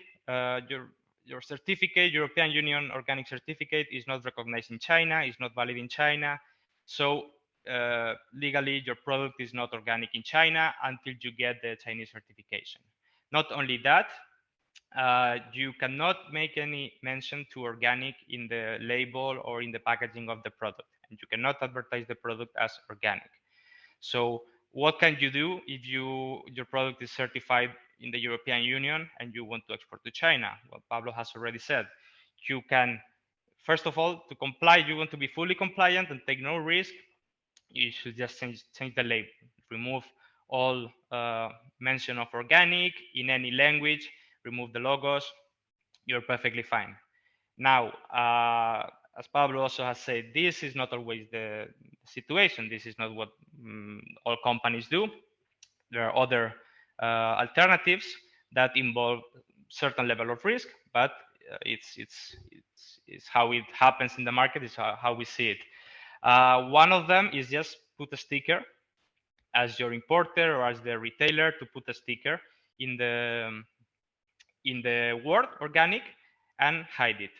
Your certificate, European Union organic certificate, is not recognized in China, is not valid in China. So legally, your product is not organic in China until you get the Chinese certification. Not only that, you cannot make any mention to organic in the label or in the packaging of the product, and you cannot advertise the product as organic. So what can you do if your product is certified in the European Union and you want to export to China? Well, Pablo has already said, you can, first of all, to comply, you want to be fully compliant and take no risk, you should just change the label, remove all mention of organic in any language, remove the logos, you're perfectly fine. Now, as Pablo also has said, this is not always the situation. This is not what all companies do. There are other alternatives that involve certain level of risk, but it's how it happens in the market. It's how we see it. One of them is just put a sticker as your importer or as the retailer, to put a sticker in the word organic and hide it.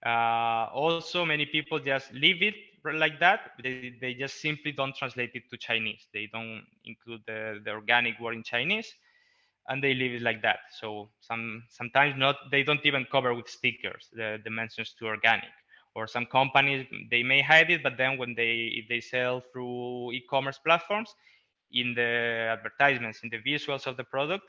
Also, many people just leave it like that. They just simply don't translate it to Chinese. They don't include the organic word in Chinese, and they leave it like that. So sometimes they don't even cover with stickers the mentions to organic. Or some companies, they may hide it, but then when if they sell through e-commerce platforms, in the advertisements, in the visuals of the product,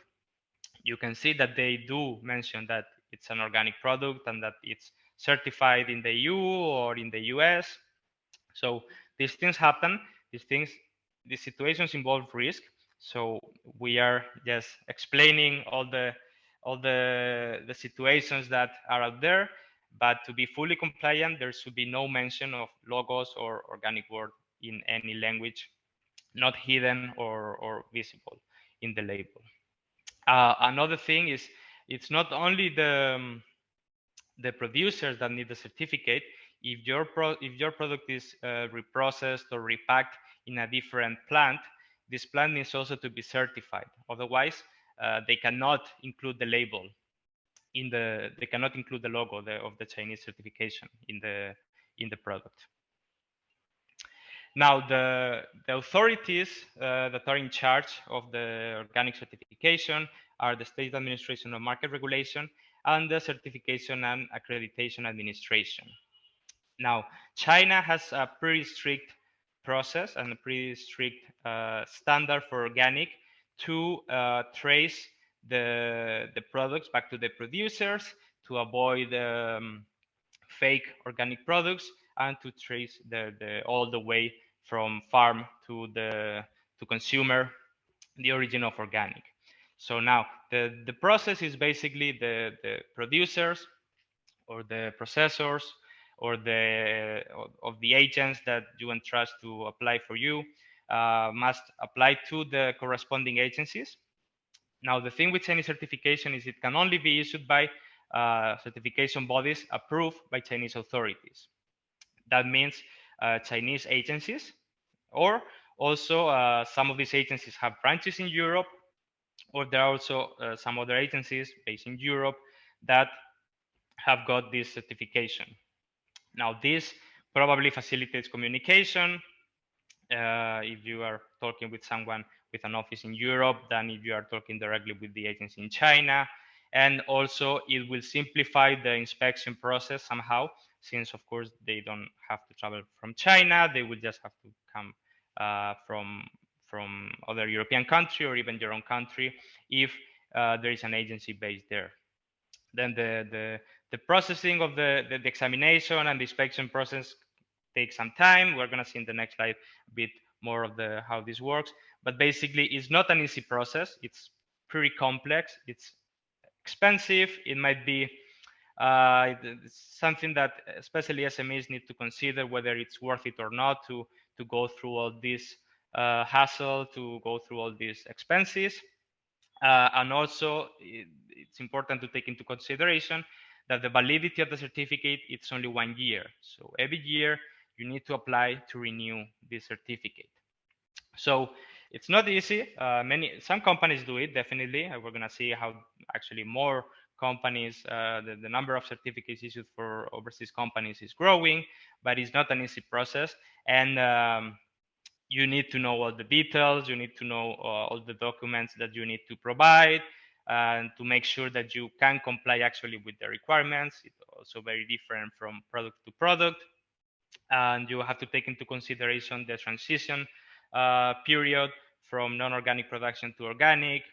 you can see that they do mention that it's an organic product and that it's certified in the EU or in the US. So these things happen. These situations involve risk. So we are just explaining all the situations that are out there. But to be fully compliant, there should be no mention of logos or organic word in any language, not hidden or visible in the label. Another thing is, it's not only the producers that need the certificate. If your product is reprocessed or repacked in a different plant, this plant needs also to be certified. Otherwise, they cannot include the label they cannot include the logo of the Chinese certification in the product. Now, the authorities that are in charge of the organic certification are the State Administration of Market Regulation and the Certification and Accreditation Administration. Now, China has a pretty strict process and a pretty strict standard for organic to trace the products back to the producers, to avoid fake organic products, and to trace all the way from farm to consumer the origin of organic. So now the process is basically the producers or the processors or of the agents that you entrust to apply for you must apply to the corresponding agencies. Now, the thing with Chinese certification is it can only be issued by certification bodies approved by Chinese authorities. That means Chinese agencies, or also some of these agencies have branches in Europe, or there are also some other agencies based in Europe that have got this certification. Now, this probably facilitates communication if you are talking with someone with an office in Europe than if you are talking directly with the agency in China. And also it will simplify the inspection process somehow, since of course they don't have to travel from China, they will just have to come from other European country or even your own country if there is an agency based there. Then the processing of the examination and the inspection process takes some time. We're going to see in the next slide a bit more of how this works, but basically it's not an easy process. It's pretty complex. It's expensive. It might be something that especially SMEs need to consider whether it's worth it or not to go through all this hassle, to go through all these expenses. And also it's important to take into consideration that the validity of the certificate, it's only 1 year. So every year you need to apply to renew this certificate. So it's not easy. Some companies do it, definitely. We're going to see how actually more companies, the number of certificates issued for overseas companies is growing, but it's not an easy process. And you need to know all the details. You need to know all the documents that you need to provide and to make sure that you can comply actually with the requirements. It's also very different from product to product. And you have to take into consideration the transition period from non-organic production to organic.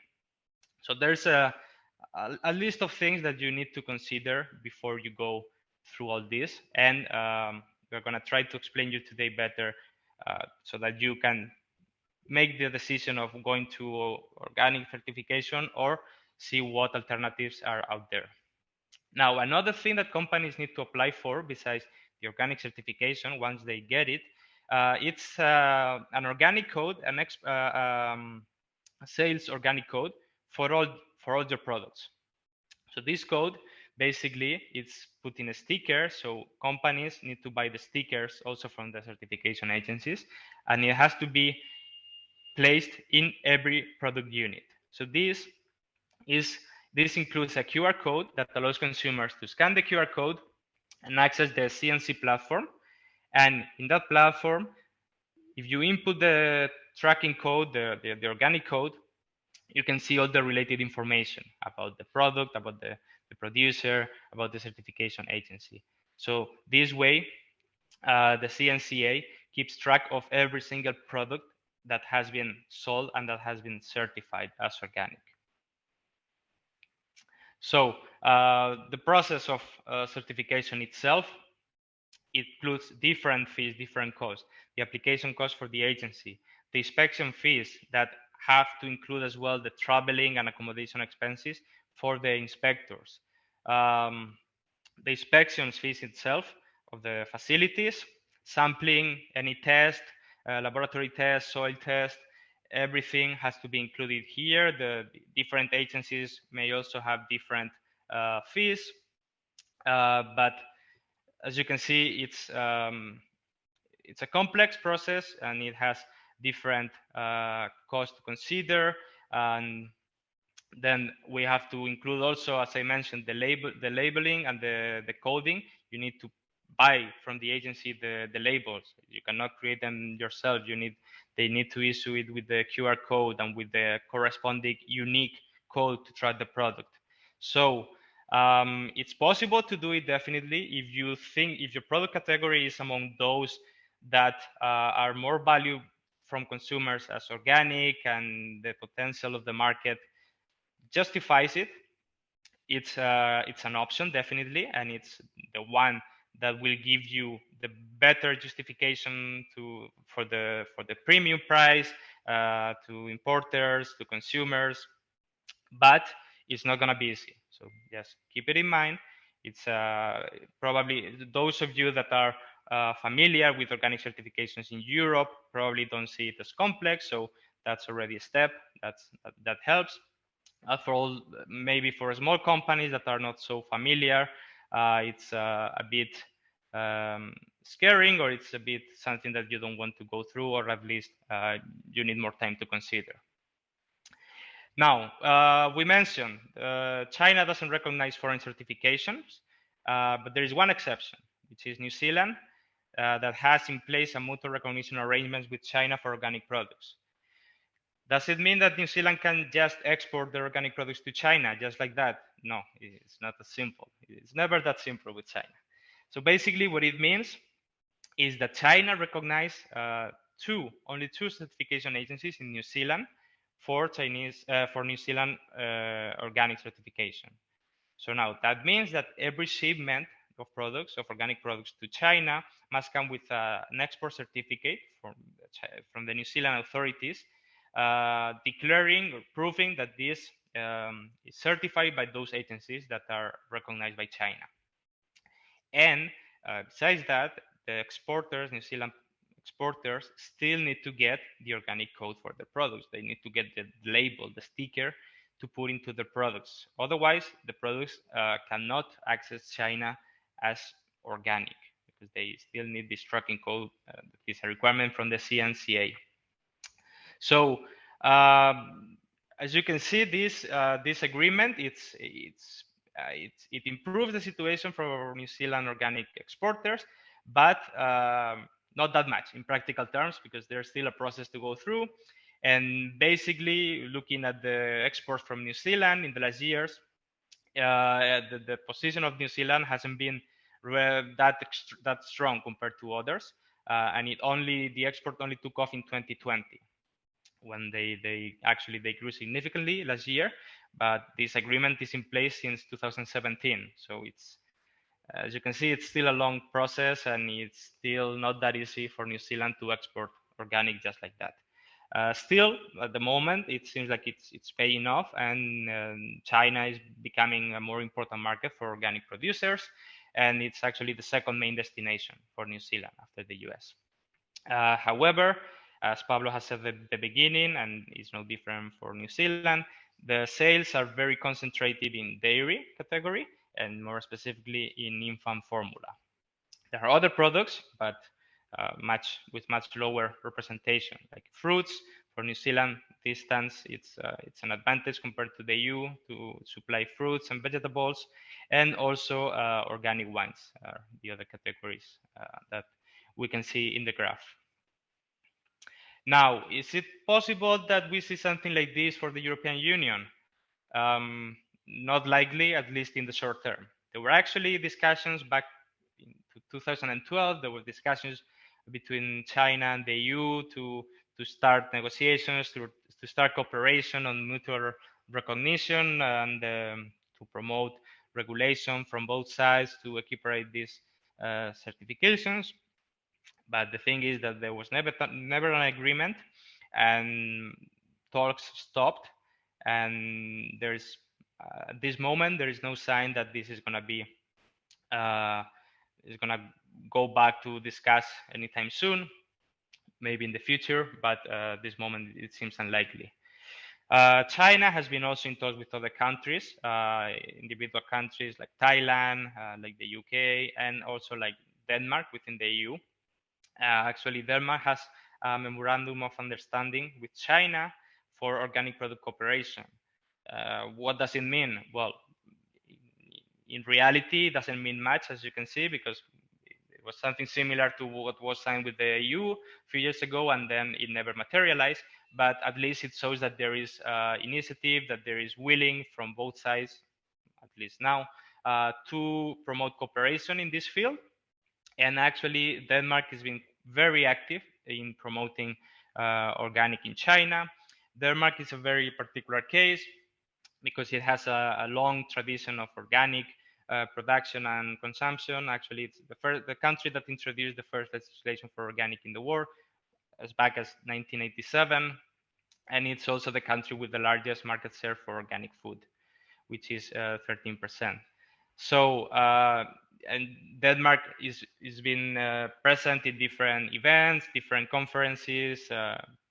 So there's a list of things that you need to consider before you go through all this. And we're going to try to explain you today better so that you can make the decision of going to organic certification or see what alternatives are out there. Now, another thing that companies need to apply for besides the organic certification, once they get it, it's an organic code, a sales organic code for all your products. So this code basically it's put in a sticker. So companies need to buy the stickers also from the certification agencies, and it has to be placed in every product unit. So this includes a QR code that allows consumers to scan the QR code and access the CNC platform. And in that platform, if you input the tracking code, the organic code, you can see all the related information about the product, about the producer, about the certification agency. So this way, the CNCA keeps track of every single product that has been sold and that has been certified as organic. So the process of certification itself, it includes different fees, different costs. The application cost for the agency, the inspection fees that have to include as well the traveling and accommodation expenses for the inspectors. The inspections fees itself of the facilities, sampling, any test, laboratory test, soil test, everything has to be included here. The different agencies may also have different fees, but as you can see, it's a complex process and it has different costs to consider. And then we have to include also, as I mentioned, the labeling and the coding. You need to buy from the agency the labels. You cannot create them yourself. They need to issue it with the QR code and with the corresponding unique code to track the product. So it's possible to do it definitely if your product category is among those that are more valued from consumers as organic and the potential of the market justifies it. It's an option definitely, and it's the one that will give you the better justification for the premium price to importers, to consumers, but it's not going to be easy. So just keep it in mind. It's probably those of you that are familiar with organic certifications in Europe probably don't see it as complex. So that's already a step that helps. Maybe for small companies that are not so familiar, it's a bit scaring, or it's a bit something that you don't want to go through, or at least you need more time to consider. Now, we mentioned China doesn't recognize foreign certifications, but there is one exception, which is New Zealand, that has in place a mutual recognition arrangements with China for organic products. Does it mean that New Zealand can just export their organic products to China just like that? No, it's not as simple. It's never that simple with China. So basically what it means is that China recognized only two certification agencies in New Zealand for New Zealand organic certification. So now that means that every shipment of products, of organic products to China must come with an export certificate from the New Zealand authorities, declaring or proving that this is certified by those agencies that are recognized by China. And besides that, the exporters, New Zealand exporters, still need to get the organic code for their products. They need to get the label, the sticker, to put into the products. Otherwise, the products cannot access China as organic because they still need this tracking code. That is a requirement from the CNCA. So as you can see, this agreement it improves the situation for New Zealand organic exporters, but not that much in practical terms because there's still a process to go through. And basically, looking at the exports from New Zealand in the last years, the position of New Zealand hasn't been that strong compared to others, and the export only took off in 2020 when they grew significantly last year. But this agreement is in place since 2017, so it's, as you can see, it's still a long process, and it's still not that easy for New Zealand to export organic just like that. Still, at the moment, it seems like it's paying off, and China is becoming a more important market for organic producers, and it's actually the second main destination for New Zealand after the US. However, as Pablo has said at the beginning, and it's no different for New Zealand, the sales are very concentrated in dairy category, and more specifically in infant formula. There are other products, but with much lower representation, like fruits. For New Zealand, distance it's an advantage compared to the EU to supply fruits and vegetables, and also organic wines are the other categories that we can see in the graph. Now, is it possible that we see something like this for the European Union? Not likely, at least in the short term. There were actually discussions back in 2012. There were discussions between China and the EU to start negotiations, to start cooperation on mutual recognition, and to promote regulation from both sides to equiparate these certifications. But the thing is that there was never an agreement, and talks stopped. And there's at this moment there is no sign that this is gonna go back to discuss anytime soon. Maybe in the future, but this moment it seems unlikely. China has been also in talks with other countries, individual countries like Thailand, like the UK, and also like Denmark within the EU. Actually, Denmark has a memorandum of understanding with China for organic product cooperation. What does it mean? Well, in reality, it doesn't mean much, as you can see, because it was something similar to what was signed with the EU a few years ago, and then it never materialized. But at least it shows that there is initiative, that there is willing from both sides, at least now, to promote cooperation in this field. And actually, Denmark has been very active in promoting organic in China. Denmark is a very particular case because it has a long tradition of organic production and consumption. Actually, it's the country that introduced the first legislation for organic in the world, as back as 1987. And it's also the country with the largest market share for organic food, which is 13%. So, and Denmark is been present in different events, different conferences,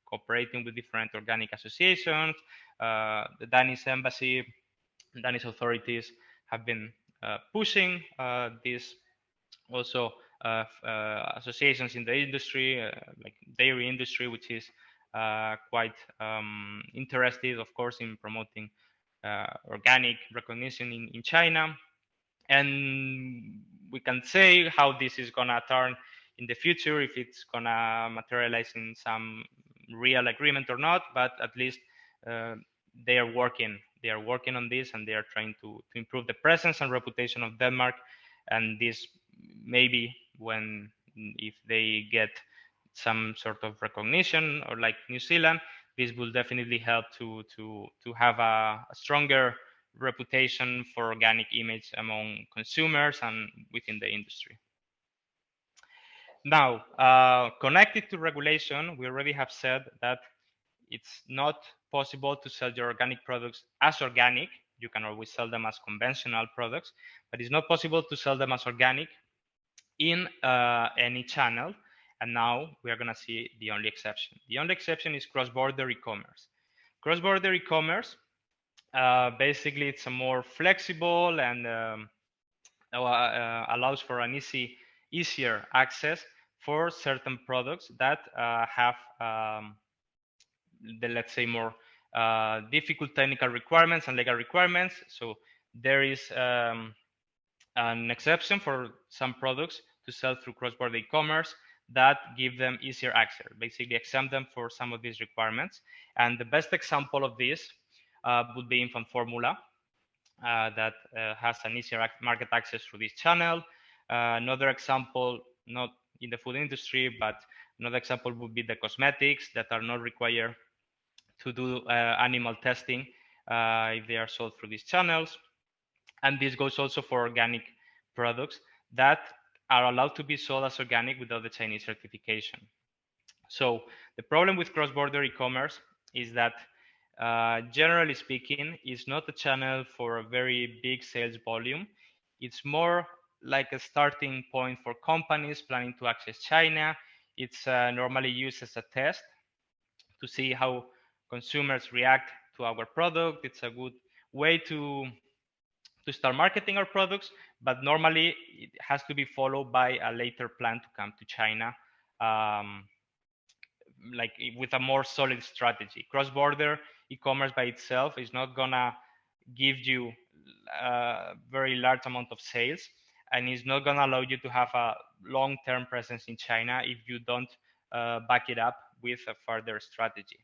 cooperating with different organic associations. The Danish embassy, Danish authorities have been pushing this. Also, associations in the industry, like dairy industry, which is quite interested, of course, in promoting organic recognition in China. And we can say how this is gonna turn in the future, if it's gonna materialize in some real agreement or not, but at least they are working. They are working on this, and they are trying to improve the presence and reputation of Denmark. And this maybe if they get some sort of recognition, or like New Zealand, this will definitely help to have a stronger reputation for organic image among consumers and within the industry. Now, connected to regulation, we already have said that it's not possible to sell your organic products as organic. You can always sell them as conventional products, but it's not possible to sell them as organic in any channel. And now we are going to see the only exception. The only exception is cross-border e-commerce. Cross-border e-commerce, basically, it's a more flexible and allows for an easier access for certain products that have the, let's say, more difficult technical requirements and legal requirements. So there is an exception for some products to sell through cross-border e-commerce that give them easier access, basically exempt them for some of these requirements. And the best example of this would be infant formula that has an easier market access through this channel. Another example, not in the food industry, but another example would be the cosmetics that are not required to do animal testing if they are sold through these channels. And this goes also for organic products that are allowed to be sold as organic without the Chinese certification. So the problem with cross-border e-commerce is that generally speaking, it's not a channel for a very big sales volume. It's more like a starting point for companies planning to access China. It's normally used as a test to see how consumers react to our product. It's a good way to start marketing our products, but normally it has to be followed by a later plan to come to China, like with a more solid strategy. Cross-border e-commerce by itself is not gonna give you a very large amount of sales, and it's not gonna allow you to have a long-term presence in China if you don't back it up with a further strategy.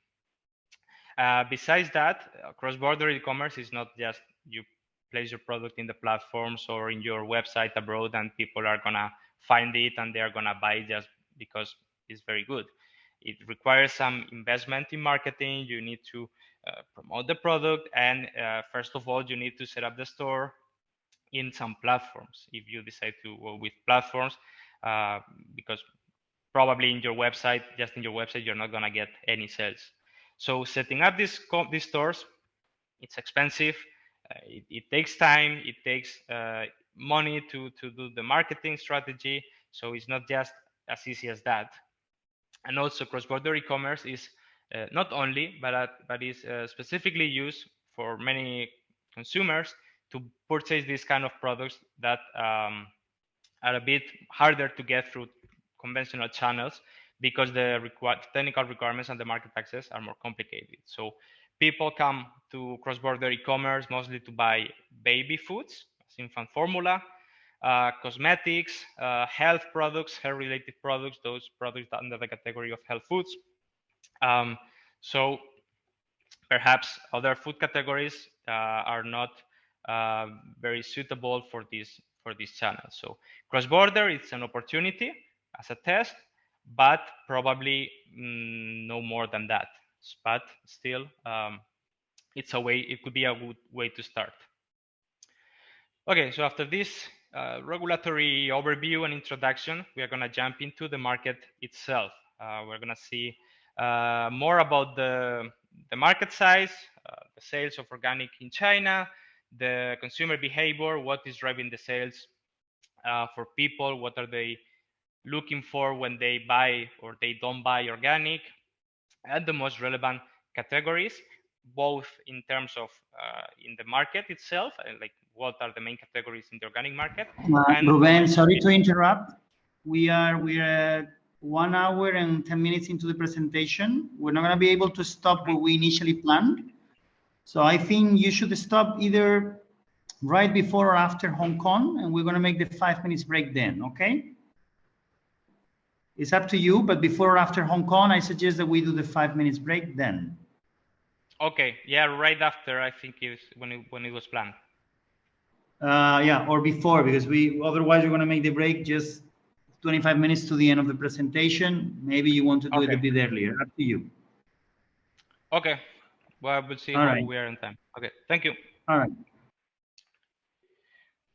Besides that, cross-border e-commerce is not just you place your product in the platforms or in your website abroad and people are gonna find it and they're gonna buy it just because it's very good. It requires some investment in marketing. You need to promote the product, and first of all, you need to set up the store in some platforms if you decide to go with platforms, because probably in your website, just in your website, you're not gonna get any sales. So setting up these stores, it's expensive. It takes time. It takes money to do the marketing strategy. So it's not just as easy as that. And also, cross-border e-commerce is not only, but is specifically used for many consumers to purchase these kind of products that are a bit harder to get through conventional channels because the technical requirements and the market access are more complicated. So people come to cross-border e-commerce mostly to buy baby foods, infant formula, cosmetics, health products, hair-related products, those products under the category of health foods. So perhaps other food categories are not very suitable for this channel. So cross-border, it's an opportunity as a test, but probably no more than that. But still, it's a way. It could be a good way to start. Okay, so after this regulatory overview and introduction, we are going to jump into the market itself. We're going to see more about the market size, the sales of organic in China, the consumer behavior, what is driving the sales for people, what are they looking for when they buy or they don't buy organic, and the most relevant categories, both in terms of in the market itself, like what are the main categories in the organic market. Ruben, sorry to interrupt. We are at 1 hour and 10 minutes into the presentation. We're not going to be able to stop what we initially planned. So I think you should stop either right before or after Hong Kong, and we're going to make the 5 minutes break then, okay? It's up to you, but before or after Hong Kong, I suggest that we do the 5 minutes break then. Okay, yeah, right after, I think is when it was planned. Yeah, or before, because otherwise we're going to make the break just 25 minutes to the end of the presentation. Maybe you want to do it a bit earlier. Up to you. Okay, well, we'll see All how right. we are in time. Okay, thank you. All right.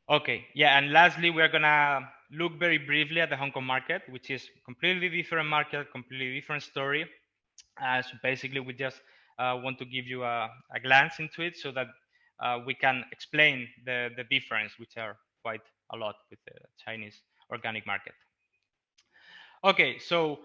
Okay, yeah, and lastly, we're gonna look very briefly at the Hong Kong market, which is completely different market, completely different story. So basically, we just want to give you a glance into it so that we can explain the difference, which are quite a lot with the Chinese organic market. Okay, so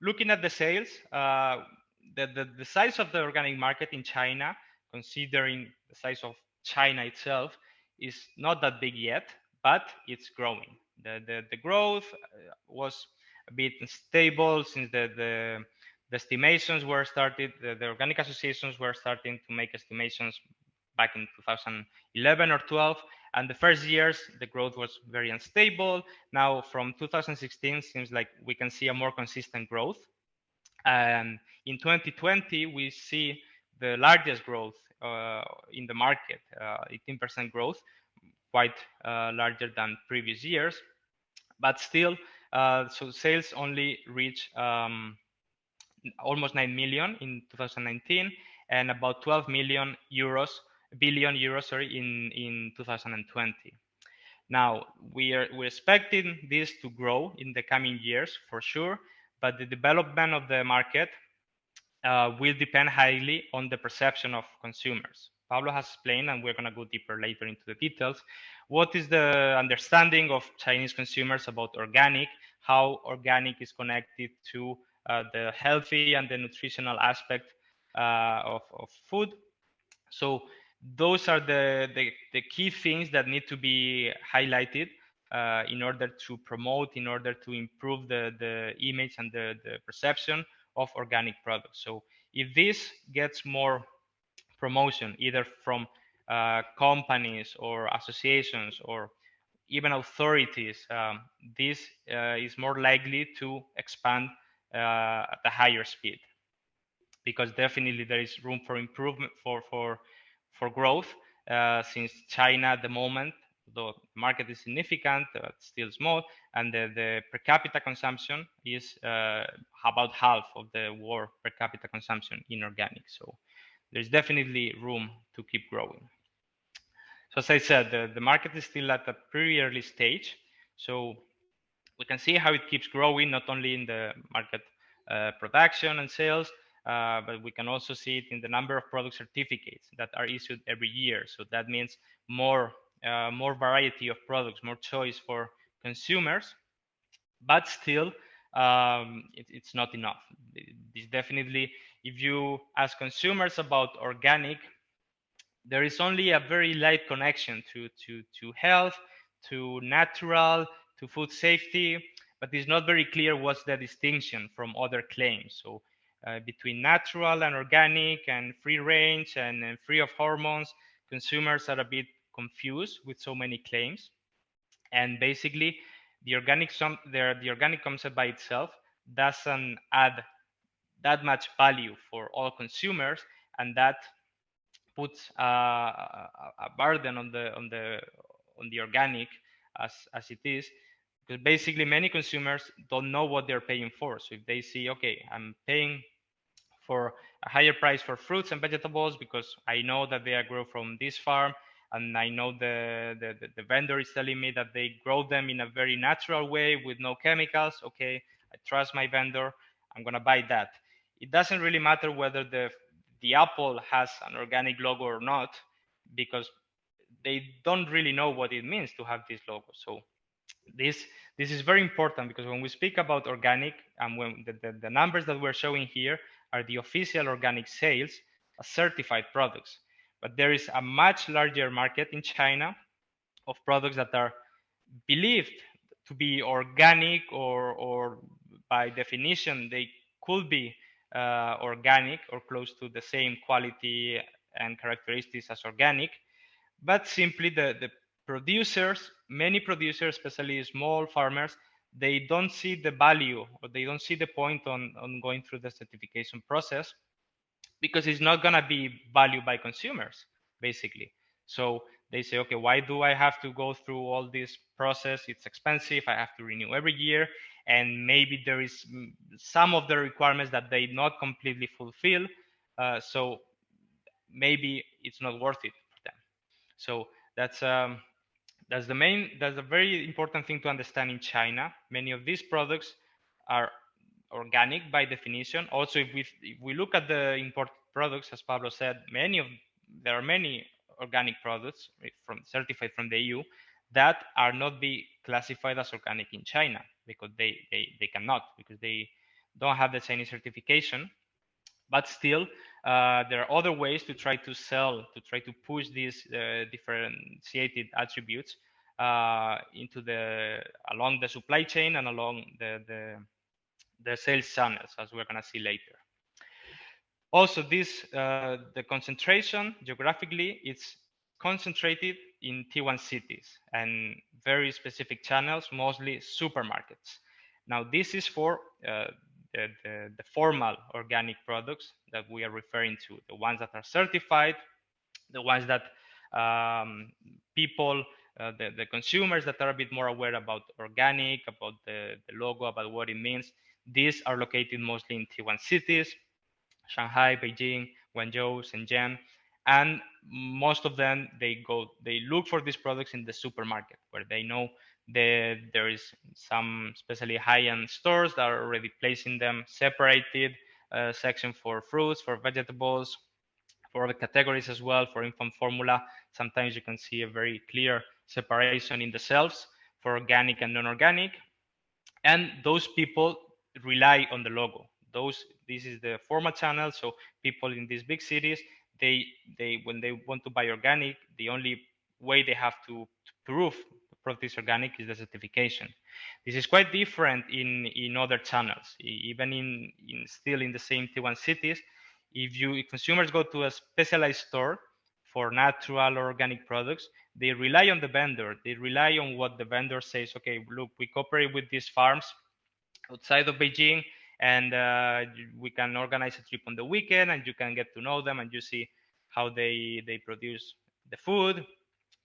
looking at the sales, the size of the organic market in China, considering the size of China itself, is not that big yet, but it's growing. The growth was a bit stable since the estimations were started. The organic associations were starting to make estimations back in 2011 or 12, and the first years the growth was very unstable. Now from 2016 seems like we can see a more consistent growth, and in 2020 we see the largest growth in the market, 18% growth, quite larger than previous years, but still so sales only reach almost 9 million in 2019 and about 12 billion euros in 2020. Now we're expecting this to grow in the coming years for sure, but the development of the market will depend highly on the perception of consumers. Pablo has explained, and we're going to go deeper later into the details, what is the understanding of Chinese consumers about organic, how organic is connected to the healthy and the nutritional aspect of food. So those are the key things that need to be highlighted in order to promote, in order to improve the image and the perception of organic products. So if this gets more promotion, either from companies or associations or even authorities, this is more likely to expand at a higher speed, because definitely there is room for improvement for growth, since China at the moment, though the market is significant, it's still small, and the per capita consumption is about half of the world per capita consumption in organic. So there's definitely room to keep growing. So as I said, the market is still at a pretty early stage. So we can see how it keeps growing, not only in the market production and sales, but we can also see it in the number of product certificates that are issued every year. So that means more variety of products, more choice for consumers, but still it's not enough. It's definitely, if you ask consumers about organic, there is only a very light connection to health, to natural, to food safety, but it's not very clear what's the distinction from other claims. So between natural and organic and free range and free of hormones, consumers are a bit confused with so many claims. And basically the organic concept by itself doesn't add that much value for all consumers, and that puts a burden on the organic as it is, because basically many consumers don't know what they're paying for. So if they see, okay, I'm paying for a higher price for fruits and vegetables because I know that they are grown from this farm, and I know the vendor is telling me that they grow them in a very natural way with no chemicals. Okay, I trust my vendor, I'm gonna buy that. It doesn't really matter whether the apple has an organic logo or not, because they don't really know what it means to have this logo. So this is very important, because when we speak about organic, and when the numbers that we're showing here are the official organic sales as certified products, but there is a much larger market in China of products that are believed to be organic, or by definition they could be organic or close to the same quality and characteristics as organic, but simply the producers, many producers, especially small farmers, they don't see the value, or they don't see the point on going through the certification process, because it's not going to be valued by consumers, basically. So they say, okay, why do I have to go through all this process? It's expensive. I have to renew every year. And maybe there is some of the requirements that they not completely fulfill. So maybe it's not worth it for them. So that's a very important thing to understand in China. Many of these products are organic by definition. Also, if we look at the import products, as Pablo said, there are many organic products certified from the EU that are not be classified as organic in China, because they cannot, because they don't have the Chinese certification. But still, there are other ways to try to sell, to try to push these differentiated attributes along the supply chain and along the sales channels, as we're going to see later. Also, the concentration geographically, it's concentrated in T1 cities and very specific channels, mostly supermarkets. Now, this is for the formal organic products that we are referring to, the ones that are certified, the ones that people, the consumers that are a bit more aware about organic, about the logo, about what it means. These are located mostly in T1 cities, Shanghai, Beijing, Guangzhou, Shenzhen, and most of them, they look for these products in the supermarket, where they know there is some especially high-end stores that are already placing them separated, section for fruits, for vegetables, for the categories as well. For infant formula, sometimes you can see a very clear separation in the shelves for organic and non-organic, and those people rely on the logo. This is the formal channel, so people in these big cities, they when they want to buy organic, the only way they have to prove the product is organic is the certification. This is quite different in other channels, even still in the same T1 cities. If consumers go to a specialized store for natural or organic products, they rely on the vendor. They rely on what the vendor says. Okay, look, we cooperate with these farms outside of Beijing, and we can organize a trip on the weekend, and you can get to know them, and you see how they produce the food.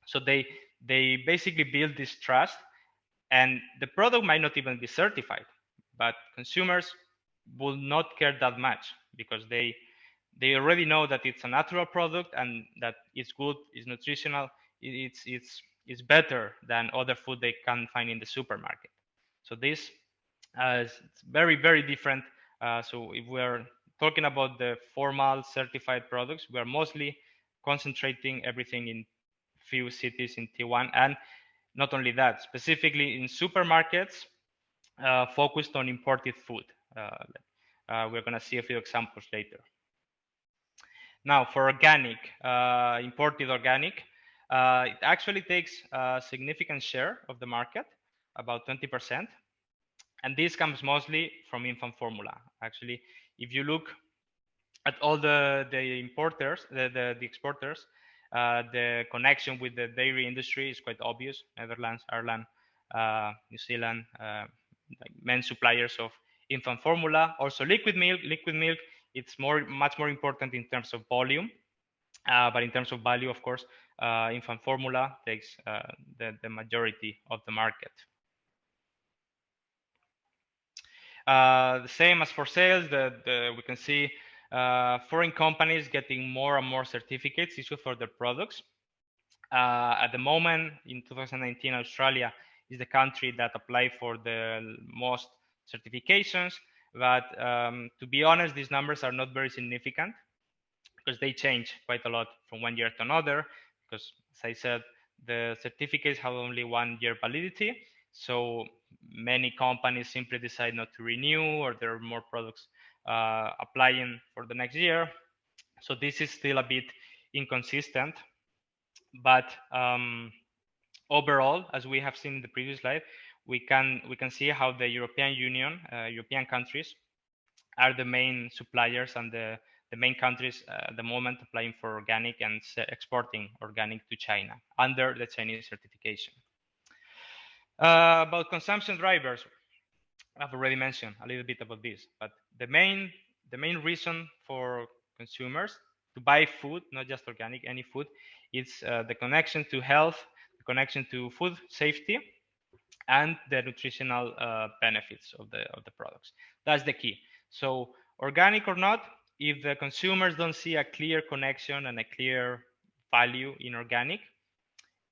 So they basically build this trust, and the product might not even be certified, but consumers will not care that much, because they already know that it's a natural product and that it's good, it's nutritional, it's better than other food they can find in the supermarket. So this it's very, very different. So if we're talking about the formal certified products, we are mostly concentrating everything in few cities in T1, and not only that, specifically in supermarkets focused on imported food. We're going to see a few examples later. Now, for organic, imported organic, it actually takes a significant share of the market, about 20%. And this comes mostly from infant formula. Actually, if you look at all the importers, the exporters, the connection with the dairy industry is quite obvious. Netherlands, Ireland, New Zealand, like main suppliers of infant formula. Also liquid milk. Liquid milk, it's much more important in terms of volume, but in terms of value, of course, infant formula takes the majority of the market. The same as for sales, we can see foreign companies getting more and more certificates issued for their products. At the moment, in 2019, Australia is the country that applied for the most certifications. But to be honest, these numbers are not very significant, because they change quite a lot from one year to another. Because, as I said, the certificates have only 1 year validity. So many companies simply decide not to renew, or there are more products applying for the next year. So this is still a bit inconsistent. But overall, as we have seen in the previous slide, we can see how the European Union, European countries, are the main suppliers and the main countries at the moment applying for organic and exporting organic to China under the Chinese certification. About consumption drivers, I've already mentioned a little bit about this, but the main reason for consumers to buy food, not just organic, any food, it's the connection to health, the connection to food safety, and the nutritional benefits of the products. That's the key. So organic or not, if the consumers don't see a clear connection and a clear value in organic,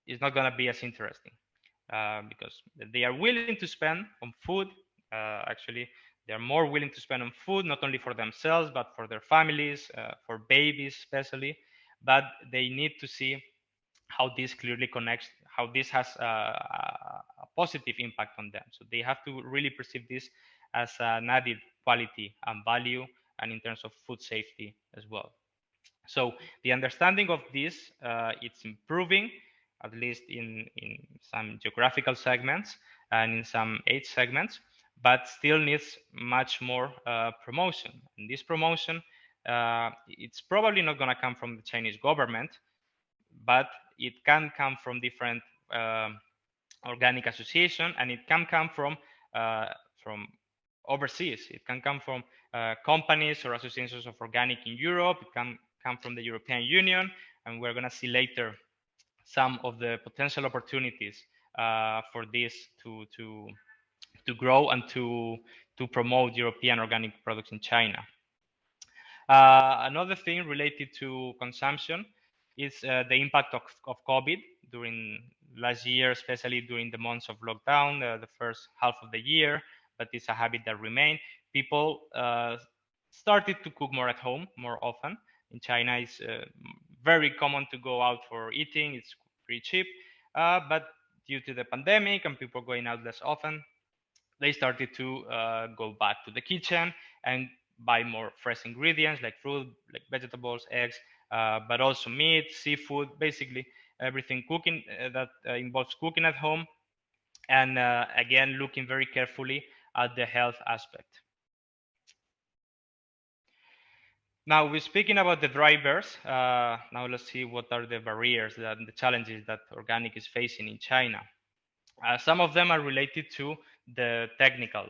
it's not going to be as interesting because they are willing to spend on food. Actually, they are more willing to spend on food, not only for themselves, but for their families, for babies especially. But they need to see how this clearly connects, how this has a positive impact on them. So they have to really perceive this as an added quality and value, and in terms of food safety as well. So the understanding of this, it's improving, at least in some geographical segments and in some age segments, but still needs much more promotion. And this promotion, it's probably not going to come from the Chinese government, but it can come from different organic association, and it can come from overseas. It can come from companies or associations of organic in Europe. It can come from the European Union, and we're going to see later some of the potential opportunities for this to grow and to promote European organic products in China. Another thing related to consumption is the impact of COVID during last year, especially during the months of lockdown, the first half of the year, but it's a habit that remained. People started to cook more at home more often. In China, it's very common to go out for eating. It's pretty cheap, but due to the pandemic and people going out less often, they started to go back to the kitchen and buy more fresh ingredients like fruit, like vegetables, eggs, but also meat, seafood, basically everything cooking that involves cooking at home. And again, looking very carefully at the health aspect. Now we're speaking about the drivers. Now let's see what are the barriers and the challenges that organic is facing in China. Some of them are related to the technical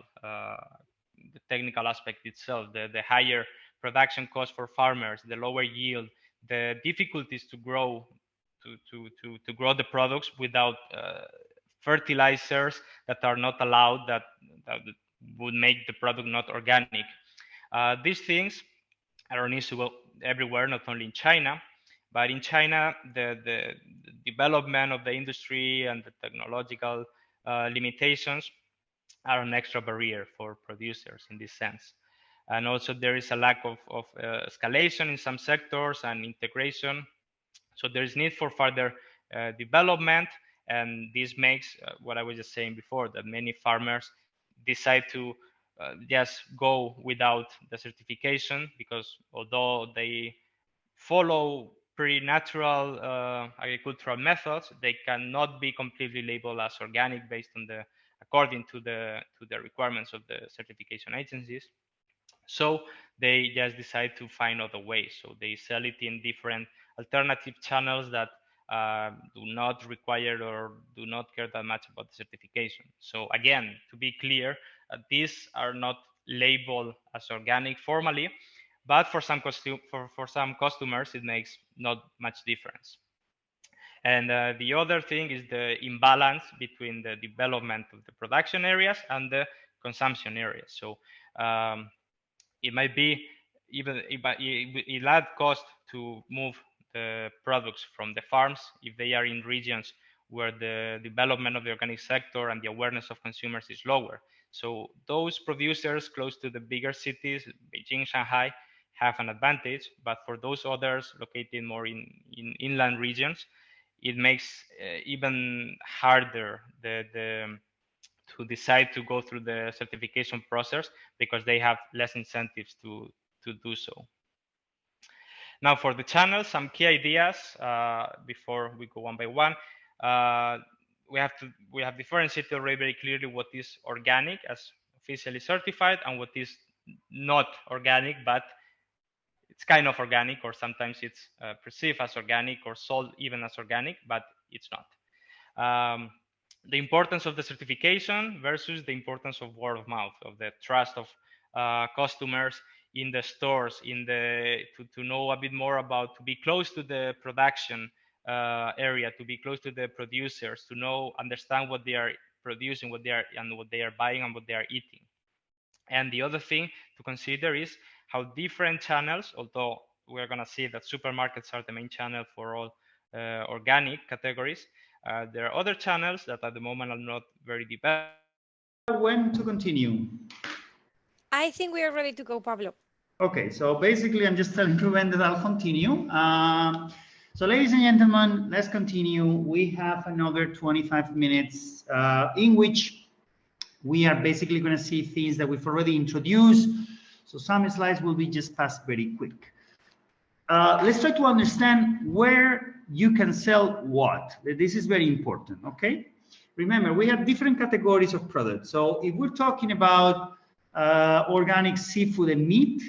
aspect itself, the higher production cost for farmers, the lower yield, the difficulties to grow the products without fertilizers that are not allowed, that would make the product not organic. These things are an issue everywhere, not only in China. But in China, the development of the industry and the technological limitations are an extra barrier for producers in this sense. And also there is a lack of escalation in some sectors and integration. So there is need for further development. And this makes what I was just saying before, that many farmers decide to just go without the certification, because although they follow pretty natural agricultural methods, they cannot be completely labeled as organic based on according to the requirements of the certification agencies. So they just decide to find other ways. So they sell it in different alternative channels that do not require or do not care that much about the certification. So again, to be clear, these are not labeled as organic formally, but for some customers, it makes not much difference. And the other thing is the imbalance between the development of the production areas and the consumption areas. So it might be even it add cost to move the products from the farms if they are in regions where the development of the organic sector and the awareness of consumers is lower. So those producers close to the bigger cities, Beijing, Shanghai, have an advantage, but for those others located more in inland regions, it makes even harder to decide to go through the certification process, because they have less incentives to do so. Now for the channels, some key ideas before we go one by one. We have differentiated already very clearly what is organic as officially certified and what is not organic, but it's kind of organic, or sometimes it's perceived as organic or sold even as organic, but it's not. the importance of the certification versus the importance of word of mouth, of the trust of customers in the stores, to know a bit more about, to be close to the production area, to be close to the producers, to understand what they are producing, what they are buying, and what they are eating. And the other thing to consider is how different channels, although we're going to see that supermarkets are the main channel for all organic categories, there are other channels that at the moment are not very developed. When to continue? I think we are ready to go, Pablo. Okay, so basically I'm just telling Ruben that I'll continue. So ladies and gentlemen, let's continue. We have another 25 minutes in which we are basically going to see things that we've already introduced. So some slides will be just passed very quick. Let's try to understand where you can sell what. This is very important, okay? Remember, we have different categories of products. So if we're talking about organic seafood and meat,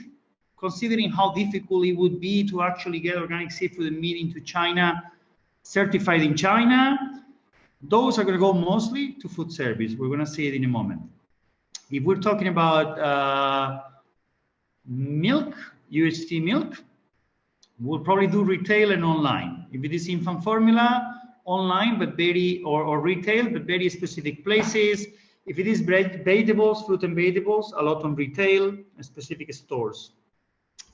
considering how difficult it would be to actually get organic seafood and meat into China, certified in China, those are going to go mostly to food service. We're going to see it in a moment. If we're talking about milk, UHT milk, we'll probably do retail and online. If it is infant formula, online, but or retail, but very specific places. If it is vegetables, fruit and vegetables, a lot on retail and specific stores.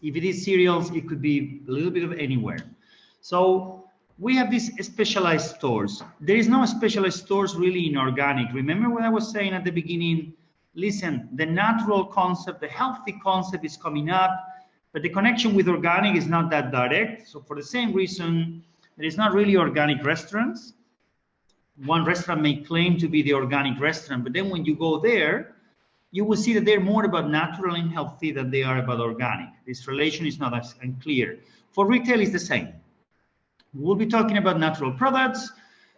If it is cereals, it could be a little bit of anywhere. So we have these specialized stores. There is no specialized stores really in organic. Remember what I was saying at the beginning? Listen, the natural concept, the healthy concept is coming up, but the connection with organic is not that direct. So for the same reason, there is not really organic restaurants. One restaurant may claim to be the organic restaurant, but then when you go there, you will see that they're more about natural and healthy than they are about organic. This relation is not as clear. For retail, it's the same. We'll be talking about natural products,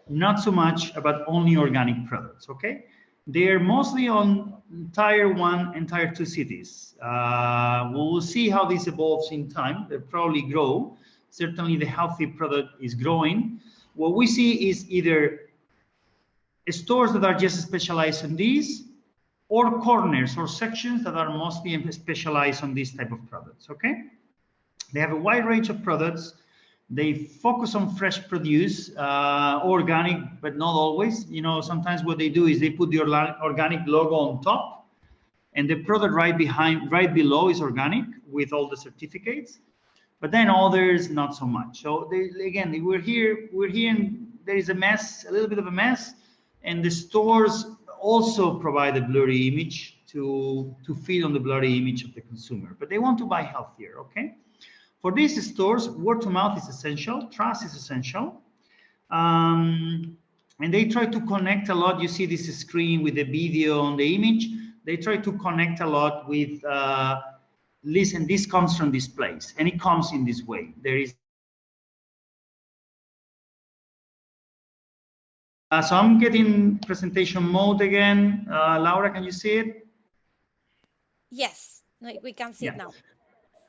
not so much about only organic products, okay? They're mostly on tier 1 and tier 2 cities. We'll see how this evolves in time. They'll probably grow. Certainly the healthy product is growing. What we see is either stores that are just specialized in these, or corners or sections that are mostly specialized on this type of products, okay? They have a wide range of products. They focus on fresh produce, organic, but not always. You know, sometimes what they do is they put the organic logo on top, and the product right below is organic with all the certificates. But then others, not so much. So again, we're here, and there is a mess, a little bit of a mess, and the stores also provide a blurry image to feed on the blurry image of the consumer. But they want to buy healthier, okay? For these stores, word of mouth is essential, trust is essential. And they try to connect a lot. You see this screen with the video on the image. They try to connect a lot with, listen, this comes from this place, and it comes in this way. There is. So I'm getting presentation mode again. Laura, can you see it? Yes, we can see it now.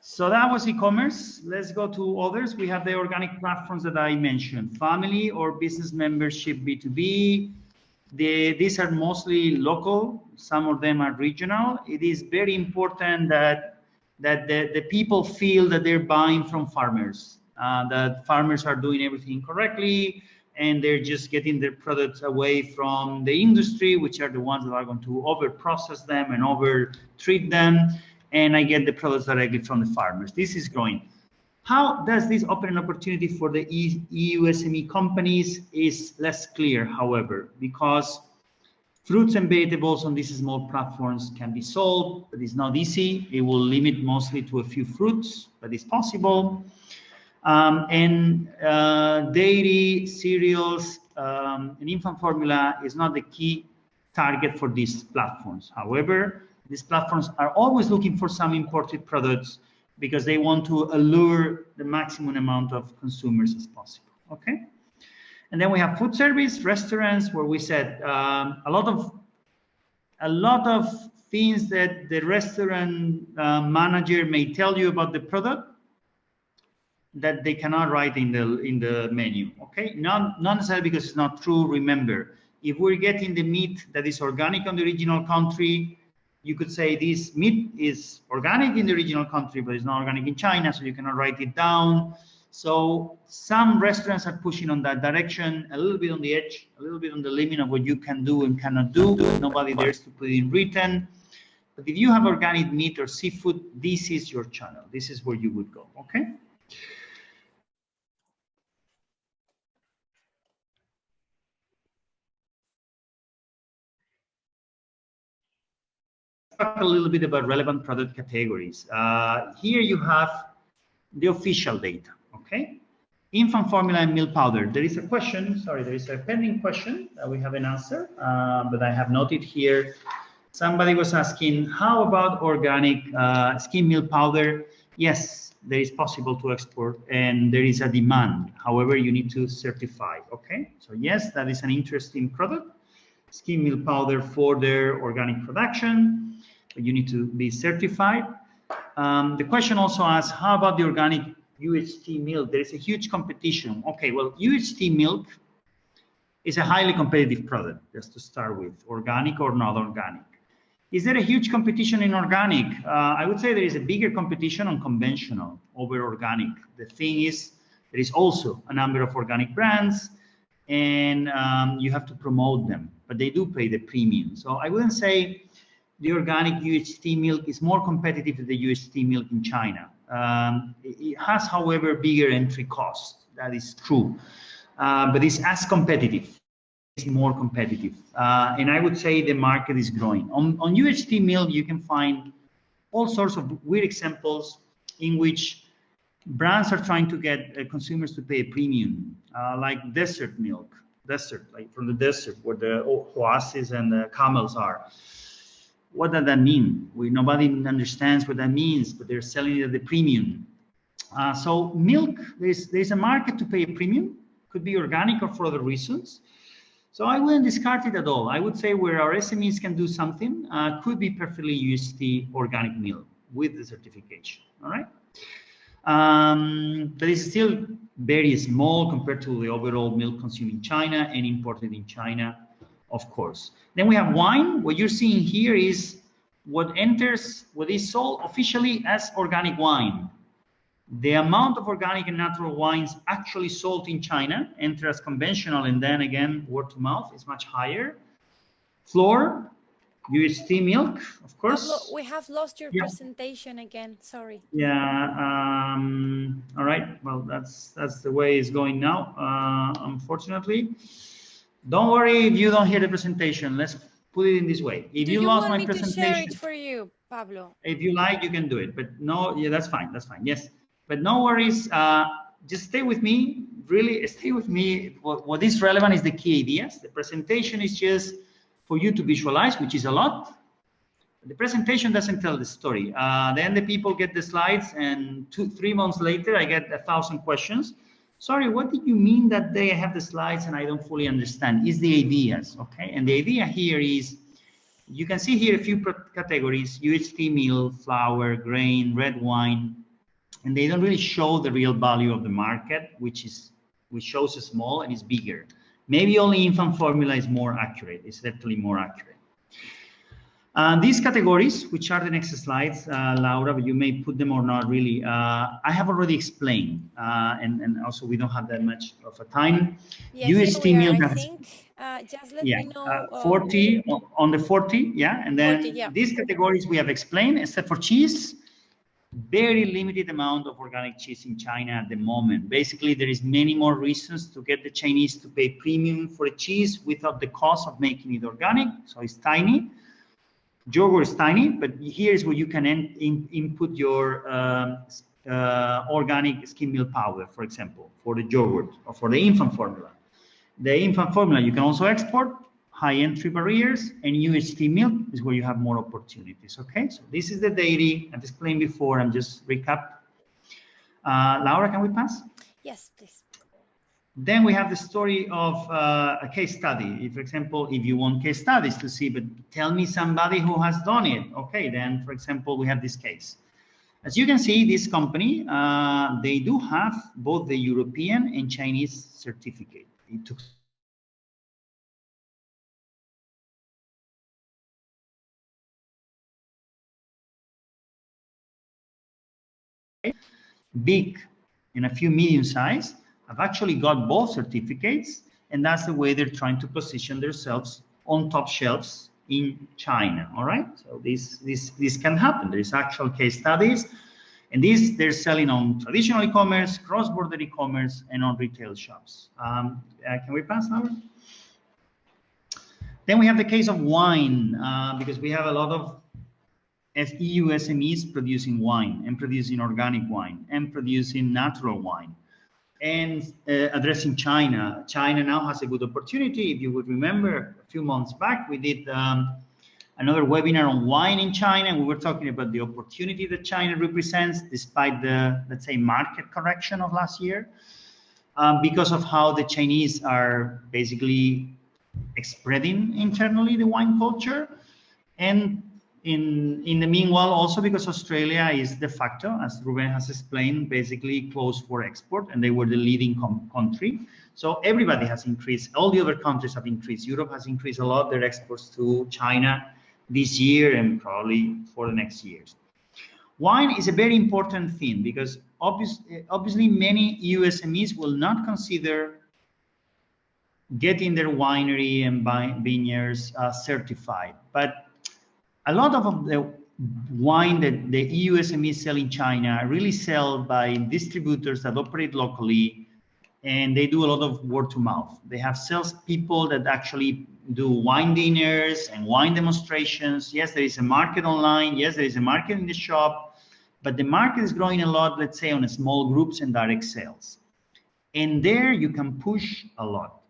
So that was e-commerce. Let's go to others. We have the organic platforms that I mentioned, family or business membership, B2b. These are mostly local. Some of them are regional. It is very important that the people feel that they're buying from farmers, that farmers are doing everything correctly, and they're just getting their products away from the industry, which are the ones that are going to over-process them and over-treat them. And I get the products directly from the farmers. This is growing. How does this open an opportunity for the EU SME companies is less clear, however, because fruits and vegetables on these small platforms can be sold, but it's not easy. It will limit mostly to a few fruits, but it's possible. Dairy, cereals, and infant formula is not the key target for these platforms. However, these platforms are always looking for some imported products because they want to allure the maximum amount of consumers as possible, okay? And then we have food service, restaurants, where we said a lot of things that the restaurant manager may tell you about the product that they cannot write in the menu, okay? Not necessarily because it's not true. Remember, If we're getting the meat that is organic on the original country, you could say this meat is organic in the original country, but it's not organic in China, so you cannot write it down. So some restaurants are pushing on that direction, a little bit on the edge, a little bit on the limit of what you can do and cannot do. Nobody dares to put it in written. But if you have organic meat or seafood, this is your channel. This is where you would go, okay? Talk a little bit about relevant product categories. Here you have the official data, okay? Infant formula and milk powder. There is a question, sorry, there is a pending question that we haven't answered, but I have noted here. Somebody was asking, how about organic skim milk powder? Yes, there is possible to export and there is a demand. However, you need to certify, okay? So yes, that is an interesting product. Skim milk powder for their organic production. You need to be certified. The question also asks, how about the organic UHT milk? There is a huge competition. Okay, well, UHT milk is a highly competitive product, just to start with, organic or not organic. Is there a huge competition in organic? I would say there is a bigger competition on conventional over organic. The thing is, there is also a number of organic brands, and you have to promote them, but they do pay the premium. So I wouldn't say the organic UHT milk is more competitive than the UHT milk in China. It has, however, bigger entry cost. That is true, but it's as competitive. It's more competitive, and I would say the market is growing. On UHT milk, you can find all sorts of weird examples in which brands are trying to get consumers to pay a premium, like desert milk, like from the desert where the oases and the camels are. What does that mean? Nobody understands what that means, but they're selling it at the premium. So milk, there's a market to pay a premium, could be organic or for other reasons. So I wouldn't discard it at all. I would say where our SMEs can do something, could be perfectly UHT organic milk with the certification, all right? But it's still very small compared to the overall milk consumed in China and imported in China, of course. Then we have wine. What you're seeing here is what is sold officially as organic wine. The amount of organic and natural wines actually sold in China enter as conventional, and then again, word to mouth is much higher. Flour, UHT milk, of course. We have lost your presentation again, sorry. Yeah, all right, well, that's the way it's going now, unfortunately. Don't worry if you don't hear the presentation. Let's put it in this way. If you lost my presentation, to share it for you, Pablo? If you like, you can do it, but no, yeah, that's fine, yes. But no worries, just stay with me, really stay with me. What is relevant is the key ideas. The presentation is just for you to visualize, which is a lot. The presentation doesn't tell the story. Then the people get the slides, and 2-3 months later, I get 1,000 questions. Sorry, what did you mean that they have the slides and I don't fully understand? It's the ideas, okay? And the idea here is, you can see here a few categories: UHT meal, flour, grain, red wine, and they don't really show the real value of the market, which shows is small and is bigger. Maybe only infant formula is more accurate. It's certainly more accurate. These categories, which are the next slides, Laura, but you may put them or not really. I have already explained, and also we don't have that much of a time. Yes, UHT milk, I think. Just let me know. 40 on the 40, yeah, and then 40, yeah. These categories we have explained, except for cheese. Very limited amount of organic cheese in China at the moment. Basically, there is many more reasons to get the Chinese to pay premium for a cheese without the cost of making it organic. So it's tiny. Yogurt is tiny, but here is where you can input your organic skim milk powder, for example, for the yogurt or for the infant formula. The infant formula you can also export, high entry barriers, and UHT milk is where you have more opportunities, okay? So this is the data I've explained before. I'm just recap. Laura, can we pass? Yes, please. Then we have the story of a case study. For example, if you want case studies to see, but tell me somebody who has done it. Okay, then, for example, we have this case. As you can see, this company, they do have both the European and Chinese certificate. It took big and a few medium size have actually got both certificates, and that's the way they're trying to position themselves on top shelves in China. All right, so this can happen. There's actual case studies, and these they're selling on traditional e-commerce, cross-border e-commerce, and on retail shops. Can we pass now? Then we have the case of wine, because we have a lot of EU SMEs producing wine and producing organic wine and producing natural wine and addressing China. China now has a good opportunity. If you would remember, a few months back, we did another webinar on wine in China, and we were talking about the opportunity that China represents despite the, let's say, market correction of last year, because of how the Chinese are basically spreading internally the wine culture, and in the meanwhile also because Australia is de facto, as Ruben has explained, basically closed for export, and they were the leading country. So everybody has increased, all the other countries have increased. Europe has increased a lot their exports to China this year and probably for the next years. Wine is a very important thing because obviously many EU SMEs will not consider getting their winery and vineyards certified. But a lot of the wine that the EU SMEs sell in China really sell by distributors that operate locally, and they do a lot of word to mouth. They have salespeople that actually do wine dinners and wine demonstrations. Yes, there is a market online. Yes, there is a market in the shop, but the market is growing a lot, let's say, on small groups and direct sales. And there you can push a lot.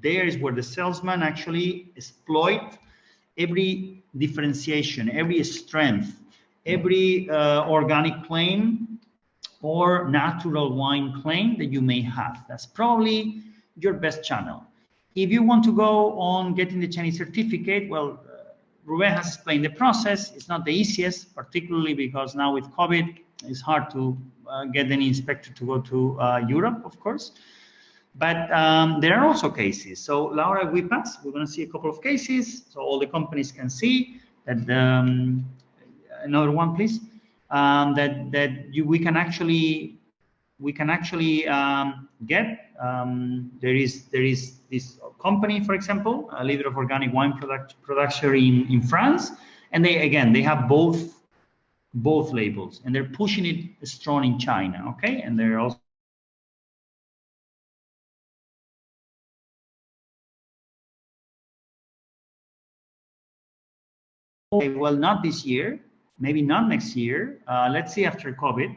There is where the salesman actually exploit every differentiation, every strength, every organic claim or natural wine claim that you may have. That's probably your best channel. If you want to go on getting the Chinese certificate, well, Ruben has explained the process. It's not the easiest, particularly because now with COVID, it's hard to get any inspector to go to Europe, of course. But there are also cases. So Laura, we pass. We're going to see a couple of cases, so all the companies can see that. Another one, please. We can actually get. There is this company, for example, a leader of organic wine production in France, and they have both labels, and they're pushing it strong in China. Okay, and they're also. Okay, well, not this year, maybe not next year. Let's see after COVID.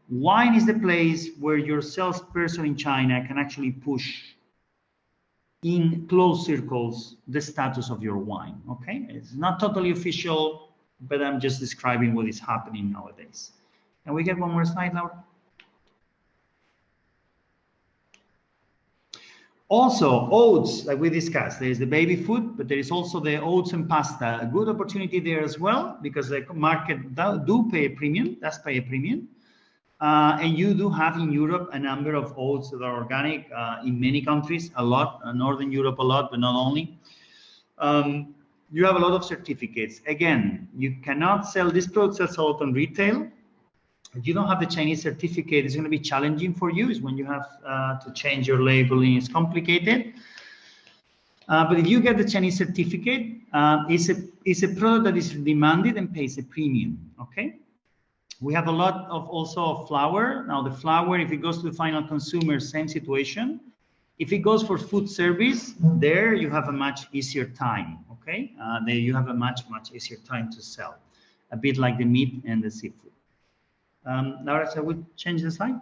Wine is the place where your salesperson in China can actually push in close circles the status of your wine. Okay, it's not totally official, but I'm just describing what is happening nowadays. Can we get one more slide, Laura? Also, oats, like we discussed, there is the baby food, but there is also the oats and pasta. A good opportunity there as well, because the market do pay a premium, does pay a premium. And you do have in Europe a number of oats that are organic in many countries, a lot, Northern Europe a lot, but not only. You have a lot of certificates. Again, you cannot sell this product, sell out on retail. If you don't have the Chinese certificate, it's going to be challenging for you. Is when you have to change your labeling. It's complicated. But if you get the Chinese certificate, it's a product that is demanded and pays a premium. Okay. We have a lot of also flour. Now the flour, if it goes to the final consumer, same situation. If it goes for food service, there you have a much easier time. Okay. There you have a much easier time to sell. A bit like the meat and the seafood. Laura, I would change the slide.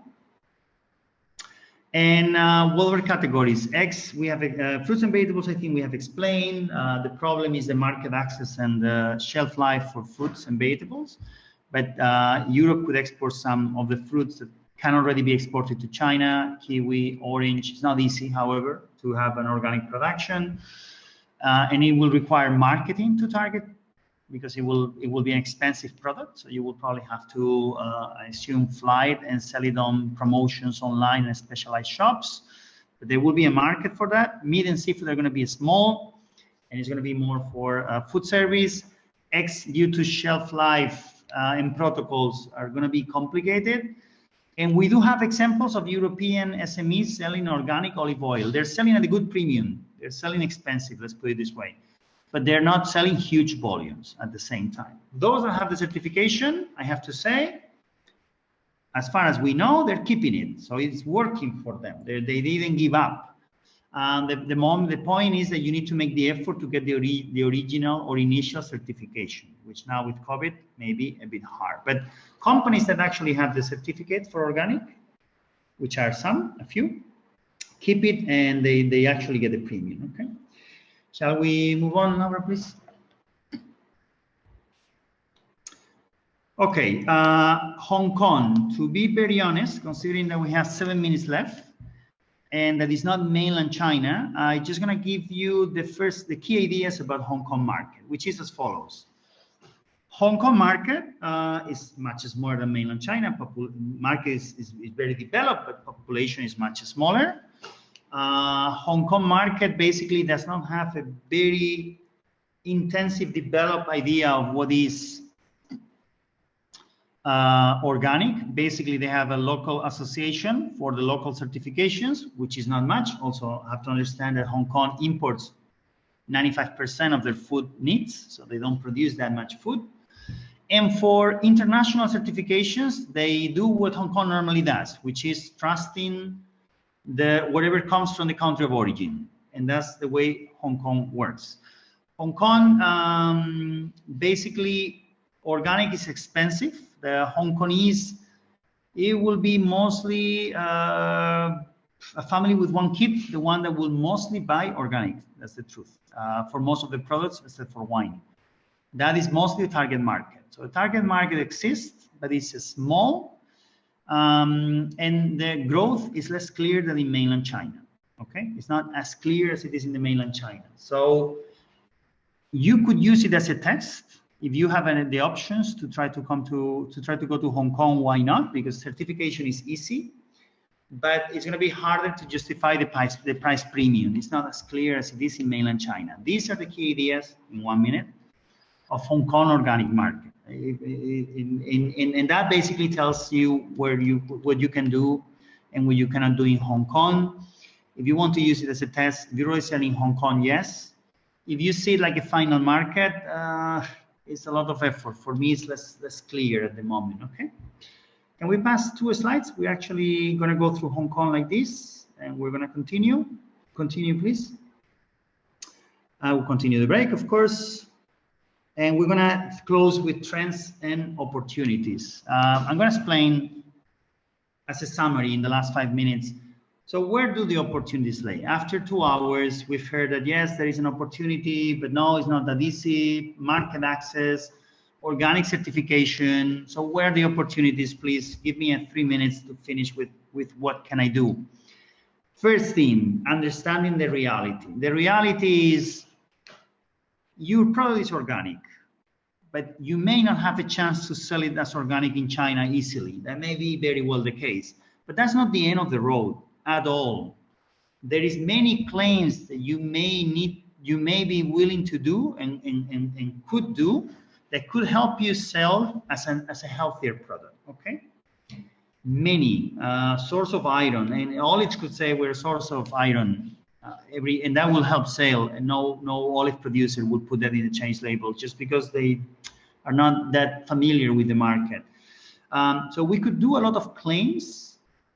And what other categories? Eggs, we have fruits and vegetables, I think we have explained. The problem is the market access and the shelf life for fruits and vegetables. But Europe could export some of the fruits that can already be exported to China, kiwi, orange. It's not easy, however, to have an organic production. And it will require marketing to target, because it will be an expensive product. So you will probably have to, I assume, fly it and sell it on promotions online and specialized shops. But there will be a market for that. Meat and seafood are going to be small, and it's going to be more for food service. Eggs, due to shelf life, and protocols are going to be complicated. And we do have examples of European SMEs selling organic olive oil. They're selling at a good premium. They're selling expensive, let's put it this way. But they're not selling huge volumes at the same time. Those that have the certification, I have to say, as far as we know, they're keeping it. So it's working for them. They didn't give up. The point is that you need to make the effort to get the original or initial certification, which now with COVID may be a bit hard. But companies that actually have the certificate for organic, which are a few, keep it and they actually get the premium, okay? Shall we move on, Laura, please? Okay, Hong Kong, to be very honest, considering that we have 7 minutes left, and that is not mainland China, I'm just gonna give you the key ideas about Hong Kong market, which is as follows. Hong Kong market is much smaller than mainland China. Market is very developed, but population is much smaller. Hong Kong market basically does not have a very intensive developed idea of what is organic. Basically, they have a local association for the local certifications, which is not much. Also, have to understand that Hong Kong imports 95% of their food needs, so they don't produce that much food. And for international certifications, they do what Hong Kong normally does, which is trusting whatever comes from the country of origin. And that's the way Hong Kong works. Hong Kong, basically, organic is expensive. The Hong Kongese, it will be mostly a family with one kid, the one that will mostly buy organic. That's the truth. For most of the products, except for wine. That is mostly the target market. So the target market exists, but it's small. And the growth is less clear than in mainland China. Okay, it's not as clear as it is in the mainland China. So you could use it as a test. If you have the options to try to go to Hong Kong, why not? Because certification is easy, but it's going to be harder to justify the price premium. It's not as clear as it is in mainland China. These are the key ideas in 1 minute of Hong Kong organic market. And that basically tells you what you can do and what you cannot do in Hong Kong. If you want to use it as a test, if you're already selling in Hong Kong, yes. If you see it like a final market, it's a lot of effort. For me, it's less clear at the moment, okay? Can we pass 2 slides? We're actually gonna go through Hong Kong like this, and we're gonna continue. Continue, please. I will continue the break, of course. And we're gonna close with trends and opportunities. I'm gonna explain as a summary in the last 5 minutes. So where do the opportunities lay? After 2 hours, we've heard that yes, there is an opportunity, but no, it's not that easy. Market access, organic certification. So where are the opportunities? Please give me 3 minutes to finish with what can I do. First thing, understanding the reality. The reality is your product is organic, but you may not have a chance to sell it as organic in China easily. That may be very well the case, but that's not the end of the road at all. There is many claims that you may be willing to do and could do that could help you sell as a healthier product, okay? Many source of iron, and olives could say we're a source of iron, and that will help sale, and no olive producer would put that in the change label just because they are not that familiar with the market. So we could do a lot of claims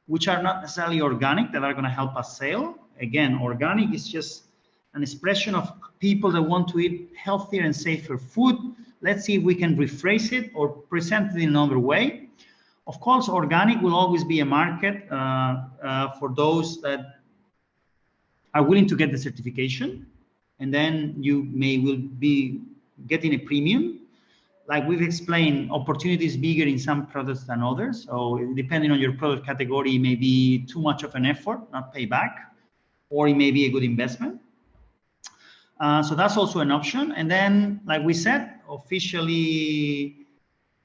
which are not necessarily organic that are going to help us sell. Again, organic is just an expression of people that want to eat healthier and safer food. Let's see if we can rephrase it or present it in another way. Of course, organic will always be a market for those that are willing to get the certification, and then you will be getting a premium. Like we've explained, opportunity is bigger in some products than others. So depending on your product category, it may be too much of an effort, not pay back, or it may be a good investment. So that's also an option. And then, like we said, officially,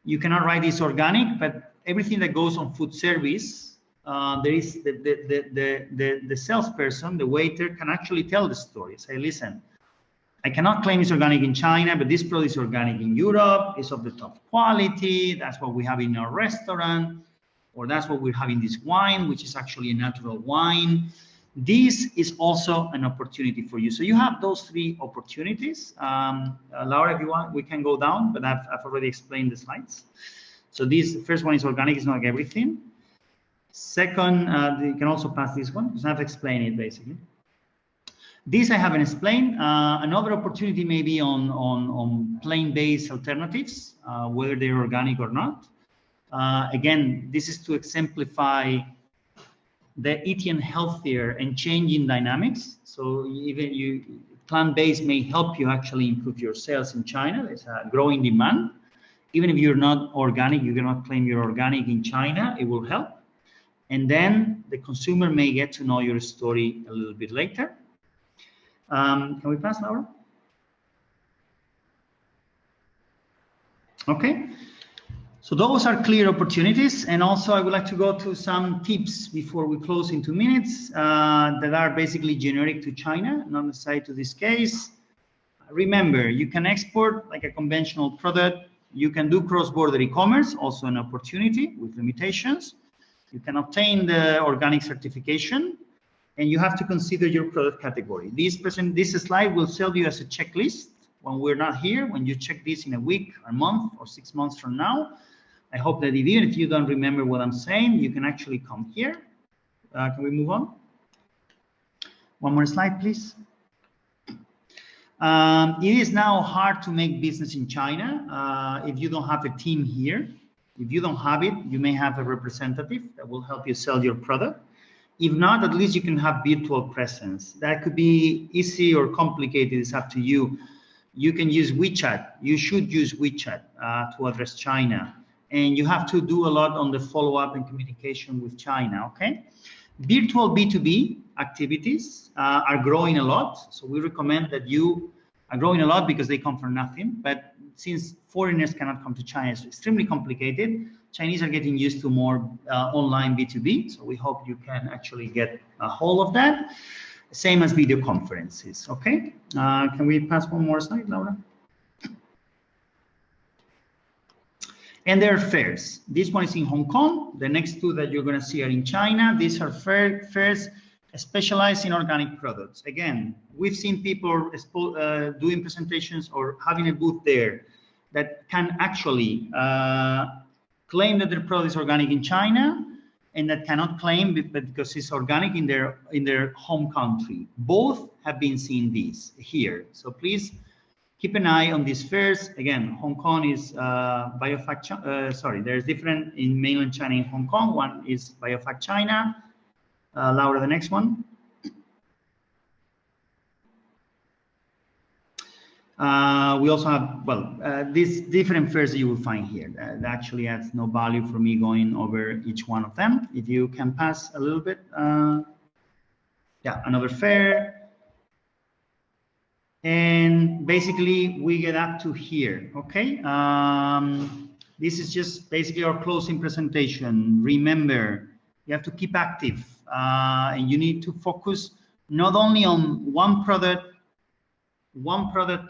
you cannot write this organic, but everything that goes on food service, there is the salesperson, the waiter can actually tell the story. Say, listen, I cannot claim it's organic in China, but this product is organic in Europe, it's of the top quality, that's what we have in our restaurant, or that's what we're having this wine, which is actually a natural wine. This is also an opportunity for you. So you have those three opportunities. Laura, if you want, we can go down, but I've already explained the slides. So this first one is organic, it's not like everything. Second, you can also pass this one, because I've explained it basically. This I haven't explained. Another opportunity may be on plant-based alternatives, whether they're organic or not. Again, this is to exemplify the eating healthier and changing dynamics. So even plant-based may help you actually improve your sales in China. There's a growing demand. Even if you're not organic, you cannot claim you're organic in China, it will help. And then the consumer may get to know your story a little bit later. Can we pass, Laura? Okay. So those are clear opportunities. And also I would like to go to some tips before we close in 2 minutes that are basically generic to China, not necessarily to this case. Remember, you can export like a conventional product. You can do cross-border e-commerce, also an opportunity with limitations. You can obtain the organic certification, and you have to consider your product category. This slide will serve you as a checklist when we're not here, when you check this in a week, a month, or 6 months from now. I hope that even if you don't remember what I'm saying, you can actually come here. Can we move on? One more slide, please. It is now hard to make business in China if you don't have a team here. If you don't have it, you may have a representative that will help you sell your product. If not, at least you can have virtual presence. That could be easy or complicated, it's up to you. You can use WeChat. You should use WeChat to address China. And you have to do a lot on the follow-up and communication with China, okay? Virtual B2b activities are growing a lot. So we recommend that you are growing a lot because they come from nothing. But since foreigners cannot come to China, it's extremely complicated. Chinese are getting used to more online B2B. So we hope you can actually get a hold of that. Same as video conferences, okay? Can we pass one more slide, Laura? And there are fairs. This one is in Hong Kong. The next two that you're going to see are in China. These are fairs specialized in organic products. Again, we've seen people doing presentations or having a booth there that can actually claim that their product is organic in China, and that cannot claim because it's organic in their home country. Both have been seen these here. So please keep an eye on these fairs. Again, Hong Kong is BioFact. There's different in mainland China and Hong Kong. One is BioFact China. Laura, the next one. We also have, these different fairs that you will find here. That actually adds no value for me going over each one of them. If you can pass a little bit. Yeah, another fair. And basically we get up to here, okay? This is just basically our closing presentation. Remember, you have to keep active and you need to focus not only on one product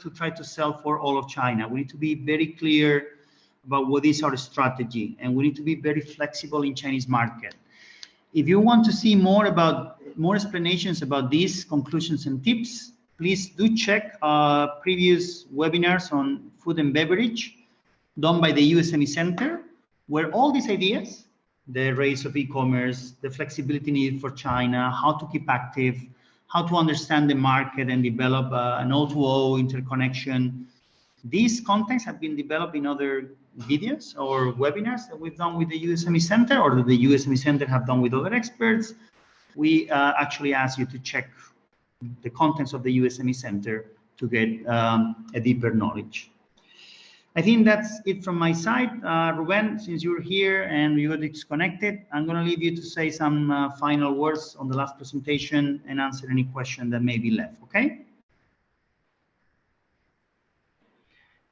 to try to sell for all of China. We need to be very clear about what is our strategy, and we need to be very flexible in Chinese market. If you want to see more explanations about these conclusions and tips, please do check previous webinars on food and beverage done by the EU SME Centre, where all these ideas, the rise of e-commerce, the flexibility needed for China, how to keep active, how to understand the market and develop an O2O interconnection. These contents have been developed in other videos or webinars that we've done with the EU SME Centre, or that the EU SME Centre have done with other experts. We actually ask you to check the contents of the EU SME Centre to get a deeper knowledge. I think that's it from my side. Ruben, since you're here and you got disconnected, I'm going to leave you to say some final words on the last presentation and answer any question that may be left, okay?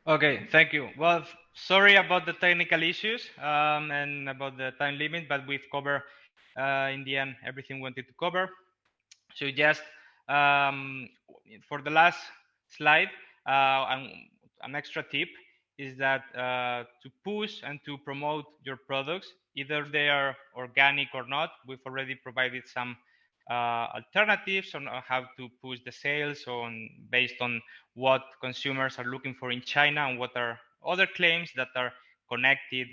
Okay, thank you. Well, sorry about the technical issues and about the time limit, but we've covered in the end everything we wanted to cover. So just for the last slide, an extra tip is that to push and to promote your products, either they are organic or not, we've already provided some alternatives on how to push the sales based on what consumers are looking for in China and what are other claims that are connected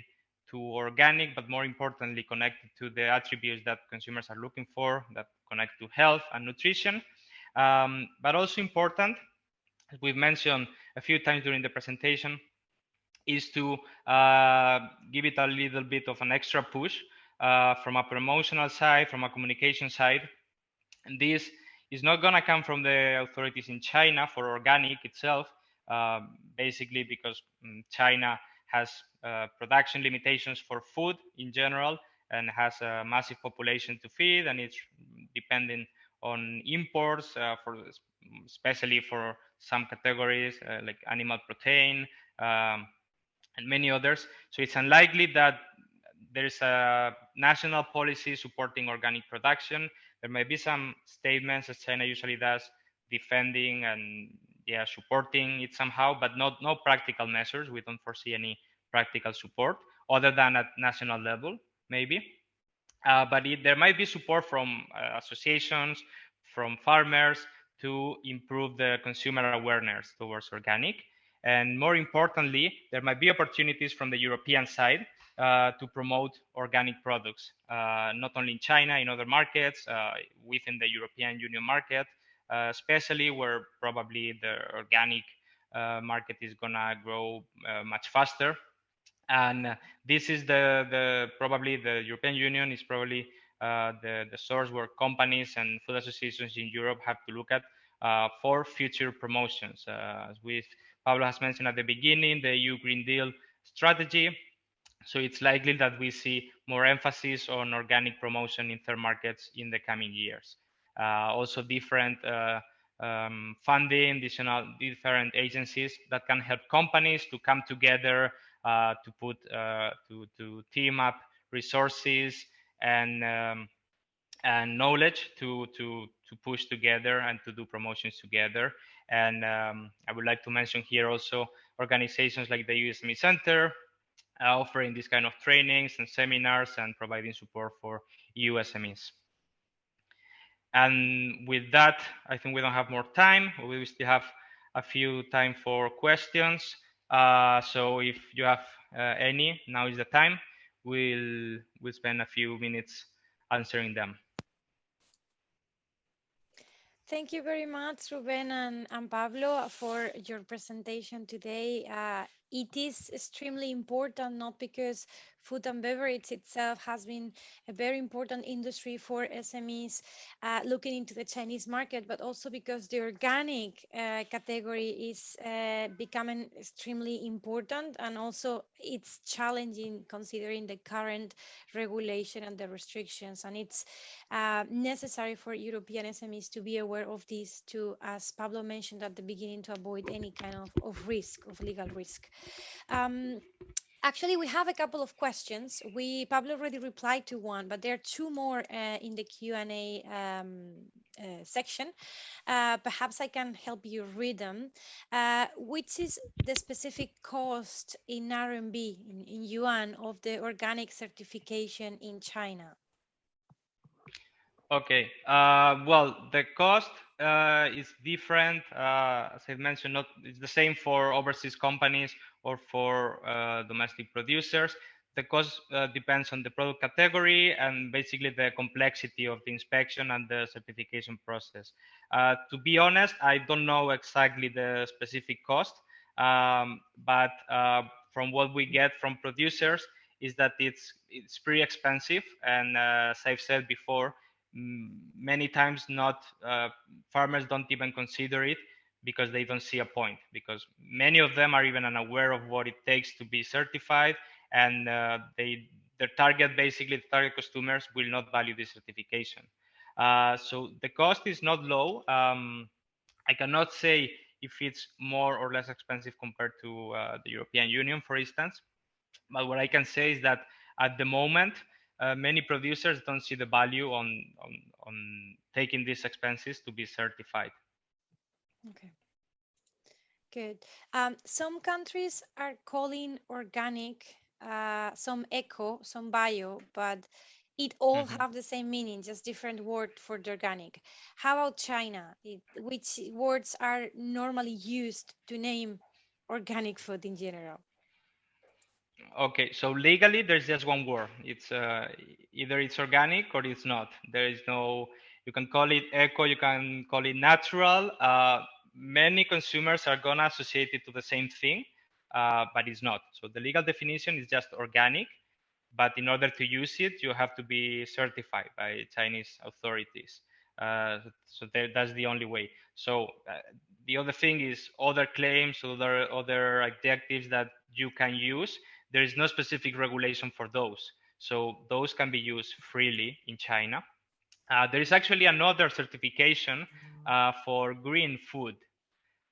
to organic, but more importantly connected to the attributes that consumers are looking for, that connect to health and nutrition. But also important, as we've mentioned a few times during the presentation, is to give it a little bit of an extra push from a promotional side, from a communication side. And this is not going to come from the authorities in China for organic itself, basically because China has production limitations for food in general and has a massive population to feed, and it's depending on imports especially for some categories like animal protein and many others. So it's unlikely that there's a national policy supporting organic production. There may be some statements, as China usually does, defending and supporting it somehow, but no practical measures. We don't foresee any practical support other than at national level, maybe. But there might be support from associations, from farmers to improve the consumer awareness towards organic. And more importantly, there might be opportunities from the European side to promote organic products, not only in China, in other markets, within the European Union market, especially where probably the organic market is gonna grow much faster. And this is probably the European Union is probably the source where companies and food associations in Europe have to look at for future promotions. As Pablo has mentioned at the beginning, the EU Green Deal strategy. So it's likely that we see more emphasis on organic promotion in third markets in the coming years. Also different funding, different agencies that can help companies to come together, to team up resources and knowledge to push together and to do promotions together. And I would like to mention here also organizations like the EU SME Centre, offering this kind of trainings and seminars and providing support for EU SMEs. And with that, I think we don't have more time. We still have a few time for questions. So if you have any, now is the time. We'll spend a few minutes answering them. Thank you very much, Ruben and Pablo, for your presentation today. It is extremely important, not because food and beverage itself has been a very important industry for SMEs looking into the Chinese market, but also because the organic category is becoming extremely important, and also it's challenging considering the current regulation and the restrictions. And it's necessary for European SMEs to be aware of this to, as Pablo mentioned at the beginning, to avoid any kind of risk, of legal risk. Actually, we have a couple of questions. Pablo already replied to one, but there are two more in the Q&A section. Perhaps I can help you read them. Which is the specific cost in RMB, in Yuan, of the organic certification in China? Okay. Well, the cost is different. As I mentioned, it's the same for overseas companies or for domestic producers. The cost depends on the product category and basically the complexity of the inspection and the certification process. To be honest, I don't know exactly the specific cost, but from what we get from producers is that it's pretty expensive. And as I've said before, many times farmers don't even consider it because they don't see a point, because many of them are even unaware of what it takes to be certified, and their target customers will not value this certification. So the cost is not low. I cannot say if it's more or less expensive compared to the European Union, for instance, but what I can say is that at the moment, many producers don't see the value on taking these expenses to be certified. Okay. Good. Some countries are calling organic, some eco, some bio, but it all Mhm. have the same meaning, just different word for the organic. How about China? Which words are normally used to name organic food in general? Okay, so legally there's just one word. It's either it's organic or it's not. There is no. You can call it eco. You can call it natural. Many consumers are gonna associate it to the same thing, but it's not. So the legal definition is just organic. But in order to use it, you have to be certified by Chinese authorities. So that's the only way. So the other thing is other claims, other adjectives that you can use. There is no specific regulation for those. So those can be used freely in China. There is actually another certification for green food.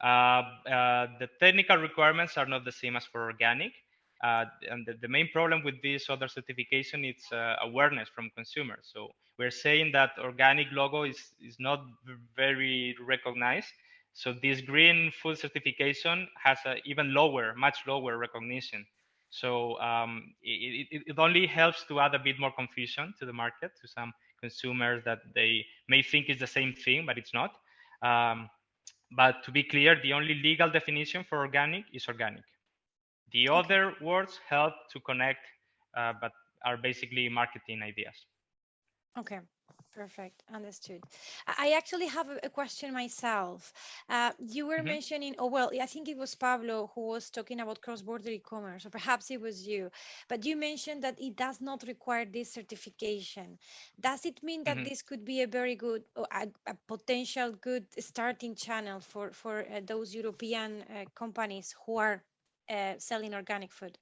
The technical requirements are not the same as for organic. And the main problem with this other certification is awareness from consumers. So we're saying that organic logo is not very recognized. So this green food certification has a even lower, much lower recognition. So it only helps to add a bit more confusion to the market, to some consumers that they may think it's the same thing, but it's not. But to be clear, the only legal definition for organic is organic. The Okay. other words help to connect, but are basically marketing ideas. Okay, perfect. Understood. I actually have a question myself. You were Mhm. mentioning, oh, well, I think it was Pablo who was talking about cross-border e-commerce, or perhaps it was you, but you mentioned that it does not require this certification. Does it mean that Mhm. this could be a very good, or a potential good starting channel for those European companies who are selling organic food?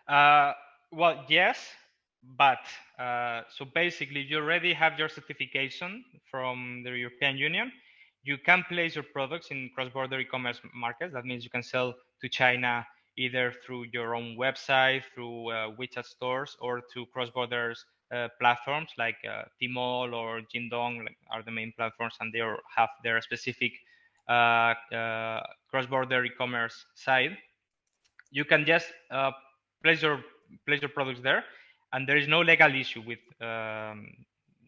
Uh, well, yes, but so basically, you already have your certification from the European Union. You can place your products in cross-border e-commerce markets. That means you can sell to China either through your own website, through WeChat stores, or to cross-border platforms like Tmall or Jingdong are the main platforms, and they have their specific cross-border e-commerce site. You can just place your products there, and there is no legal issue with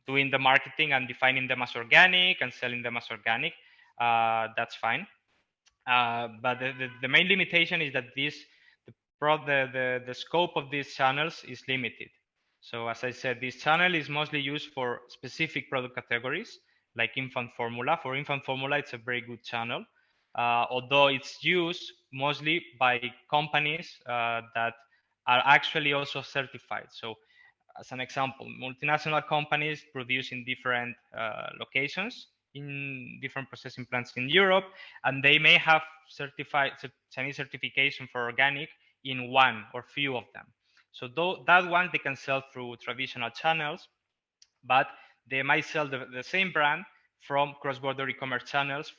doing the marketing and defining them as organic and selling them as organic. That's fine. But the main limitation is that the scope of these channels is limited. So as I said, this channel is mostly used for specific product categories like infant formula. For infant formula, it's a very good channel, although it's used mostly by companies that are actually also certified. So as an example, multinational companies produce in different locations in different processing plants in Europe, and they may have Chinese certification for organic in one or few of them. So that one they can sell through traditional channels, but they might sell the same brand from cross-border e-commerce channels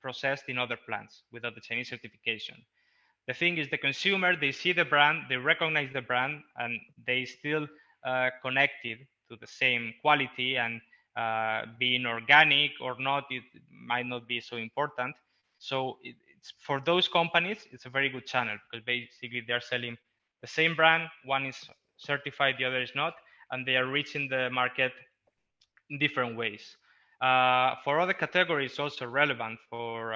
processed in other plants without the Chinese certification. The thing is, the consumer, they see the brand, they recognize the brand, and they still connected to the same quality, and being organic or not, it might not be so important. So it's for those companies, it's a very good channel, because basically they're selling the same brand. One is certified, the other is not, and they are reaching the market in different ways. For other categories, also relevant for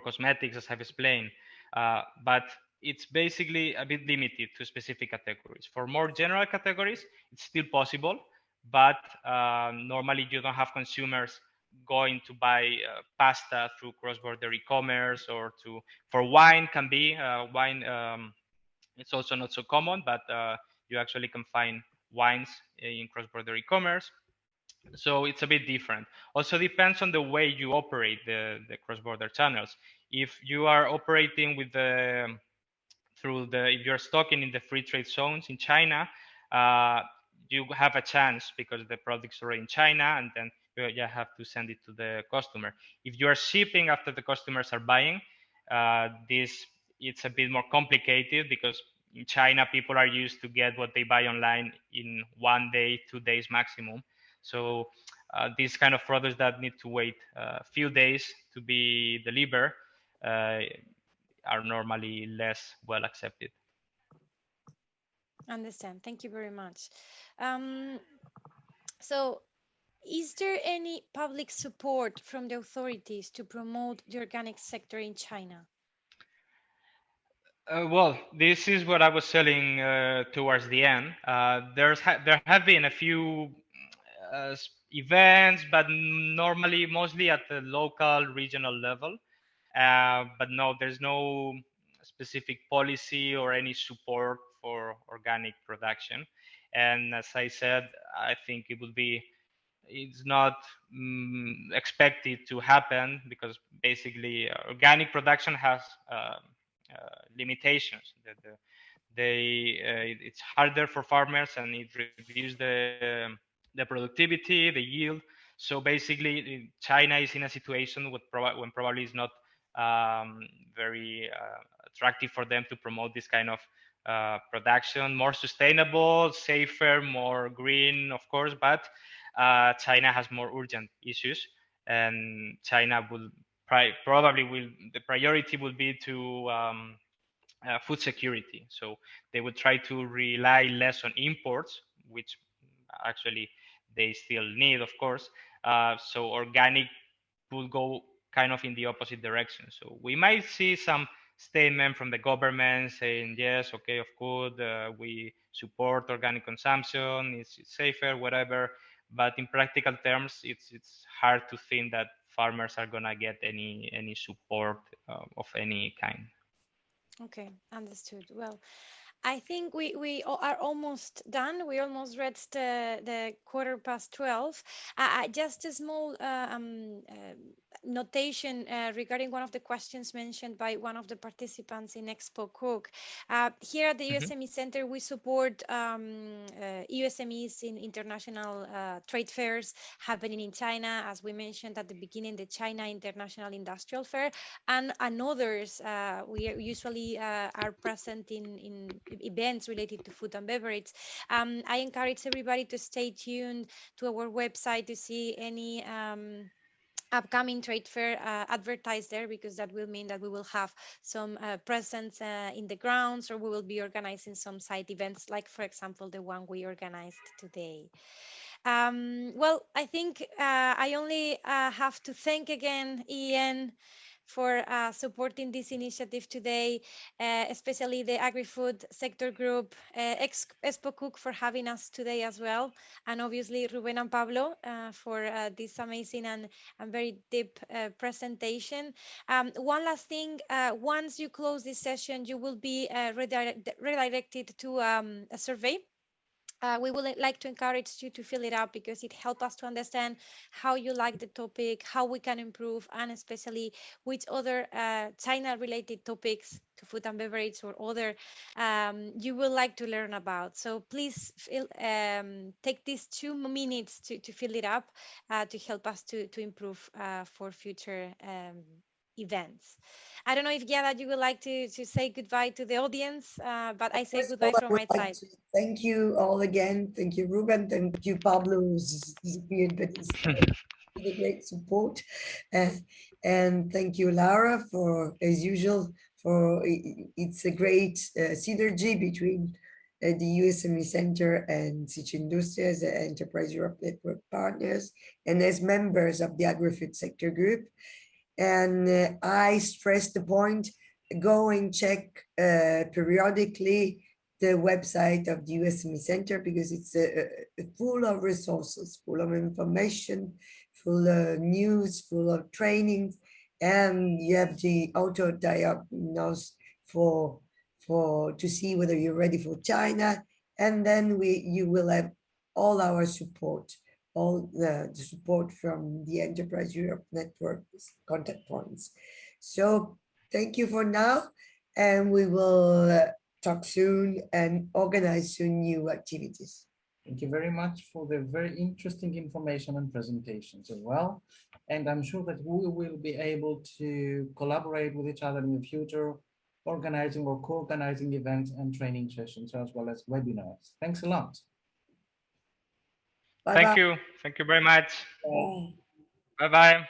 cosmetics, as I've explained, but it's basically a bit limited to specific categories. For more general categories, it's still possible, but normally you don't have consumers going to buy pasta through cross-border e-commerce, or for wine can be wine. It's also not so common, but you actually can find wines in cross-border e-commerce. So it's a bit different. Also depends on the way you operate the cross-border channels. If you are operating with if you're stocking in the free trade zones in China, you have a chance because the product's already in China, and then you have to send it to the customer. If you are shipping after the customers are buying, it's a bit more complicated, because in China people are used to get what they buy online in 1 day, 2 days maximum. So these kind of products that need to wait a few days to be delivered are normally less well accepted. Understand. Thank you very much. So, is there any public support from the authorities to promote the organic sector in China? Well, this is what I was telling towards the end. There have been a few events, but normally mostly at the local, regional level. But no, there's no specific policy or any support for organic production. And as I said, I think it's not expected to happen because basically organic production has limitations. It's harder for farmers and it reduces the productivity, the yield. So basically, China is in a situation when probably is not very attractive for them to promote this kind of production, more sustainable, safer, more green, of course, but China has more urgent issues, and China will the priority will be to food security. So they would try to rely less on imports, which actually they still need, of course. So organic will go kind of in the opposite direction. So we might see some statement from the government saying, yes, okay, of course, we support organic consumption, it's safer, whatever. But in practical terms, it's hard to think that farmers are gonna get any support of any kind. Okay, understood. Well, I think we are almost done. We almost reached the 12:15. Just a small notation regarding one of the questions mentioned by one of the participants in Expo Cook. Here at the EU SME Center, we support EU SMEs in international trade fairs happening in China. As we mentioned at the beginning, the China International Industrial Fair and others. We usually are present in events related to food and beverage. I encourage everybody to stay tuned to our website to see any upcoming trade fair advertised there, because that will mean that we will have some presence in the grounds, or we will be organizing some side events, like for example the one we organized today. Well, I think I only have to thank again Ian for supporting this initiative today, especially the agri-food sector group, Expo Cook for having us today as well, and obviously Ruben and Pablo for this amazing and very deep presentation. One last thing, once you close this session, you will be redirected to a survey. We would like to encourage you to fill it out, because it helps us to understand how you like the topic, how we can improve, and especially which other China-related topics to food and beverage or other you would like to learn about. So please take these 2 minutes to fill it up to help us to improve for future events. I don't know if Giada, you would like to say goodbye to the audience, but I say goodbye from my side. Thank you all again. Thank you, Ruben. Thank you, Pablo, who's disappeared, but he's the great support. And thank you, Lara, for, as usual, it's a great synergy between the EU SME Centre and Sicindustria as the Enterprise Europe Network partners, and as members of the agri-food sector group. And I stress the point, go and check periodically the website of the EU SME Centre, because it's full of resources, full of information, full of news, full of trainings, and you have the auto-diagnose to see whether you're ready for China, and then you will have all our support, all the support from the Enterprise Europe Network contact points. So thank you for now, and we will talk soon and organize soon new activities. Thank you very much for the very interesting information and presentations as well. And I'm sure that we will be able to collaborate with each other in the future, organizing or co-organizing events and training sessions, as well as webinars. Thanks a lot. Bye Thank you. Thank you very much. bye. Bye-bye.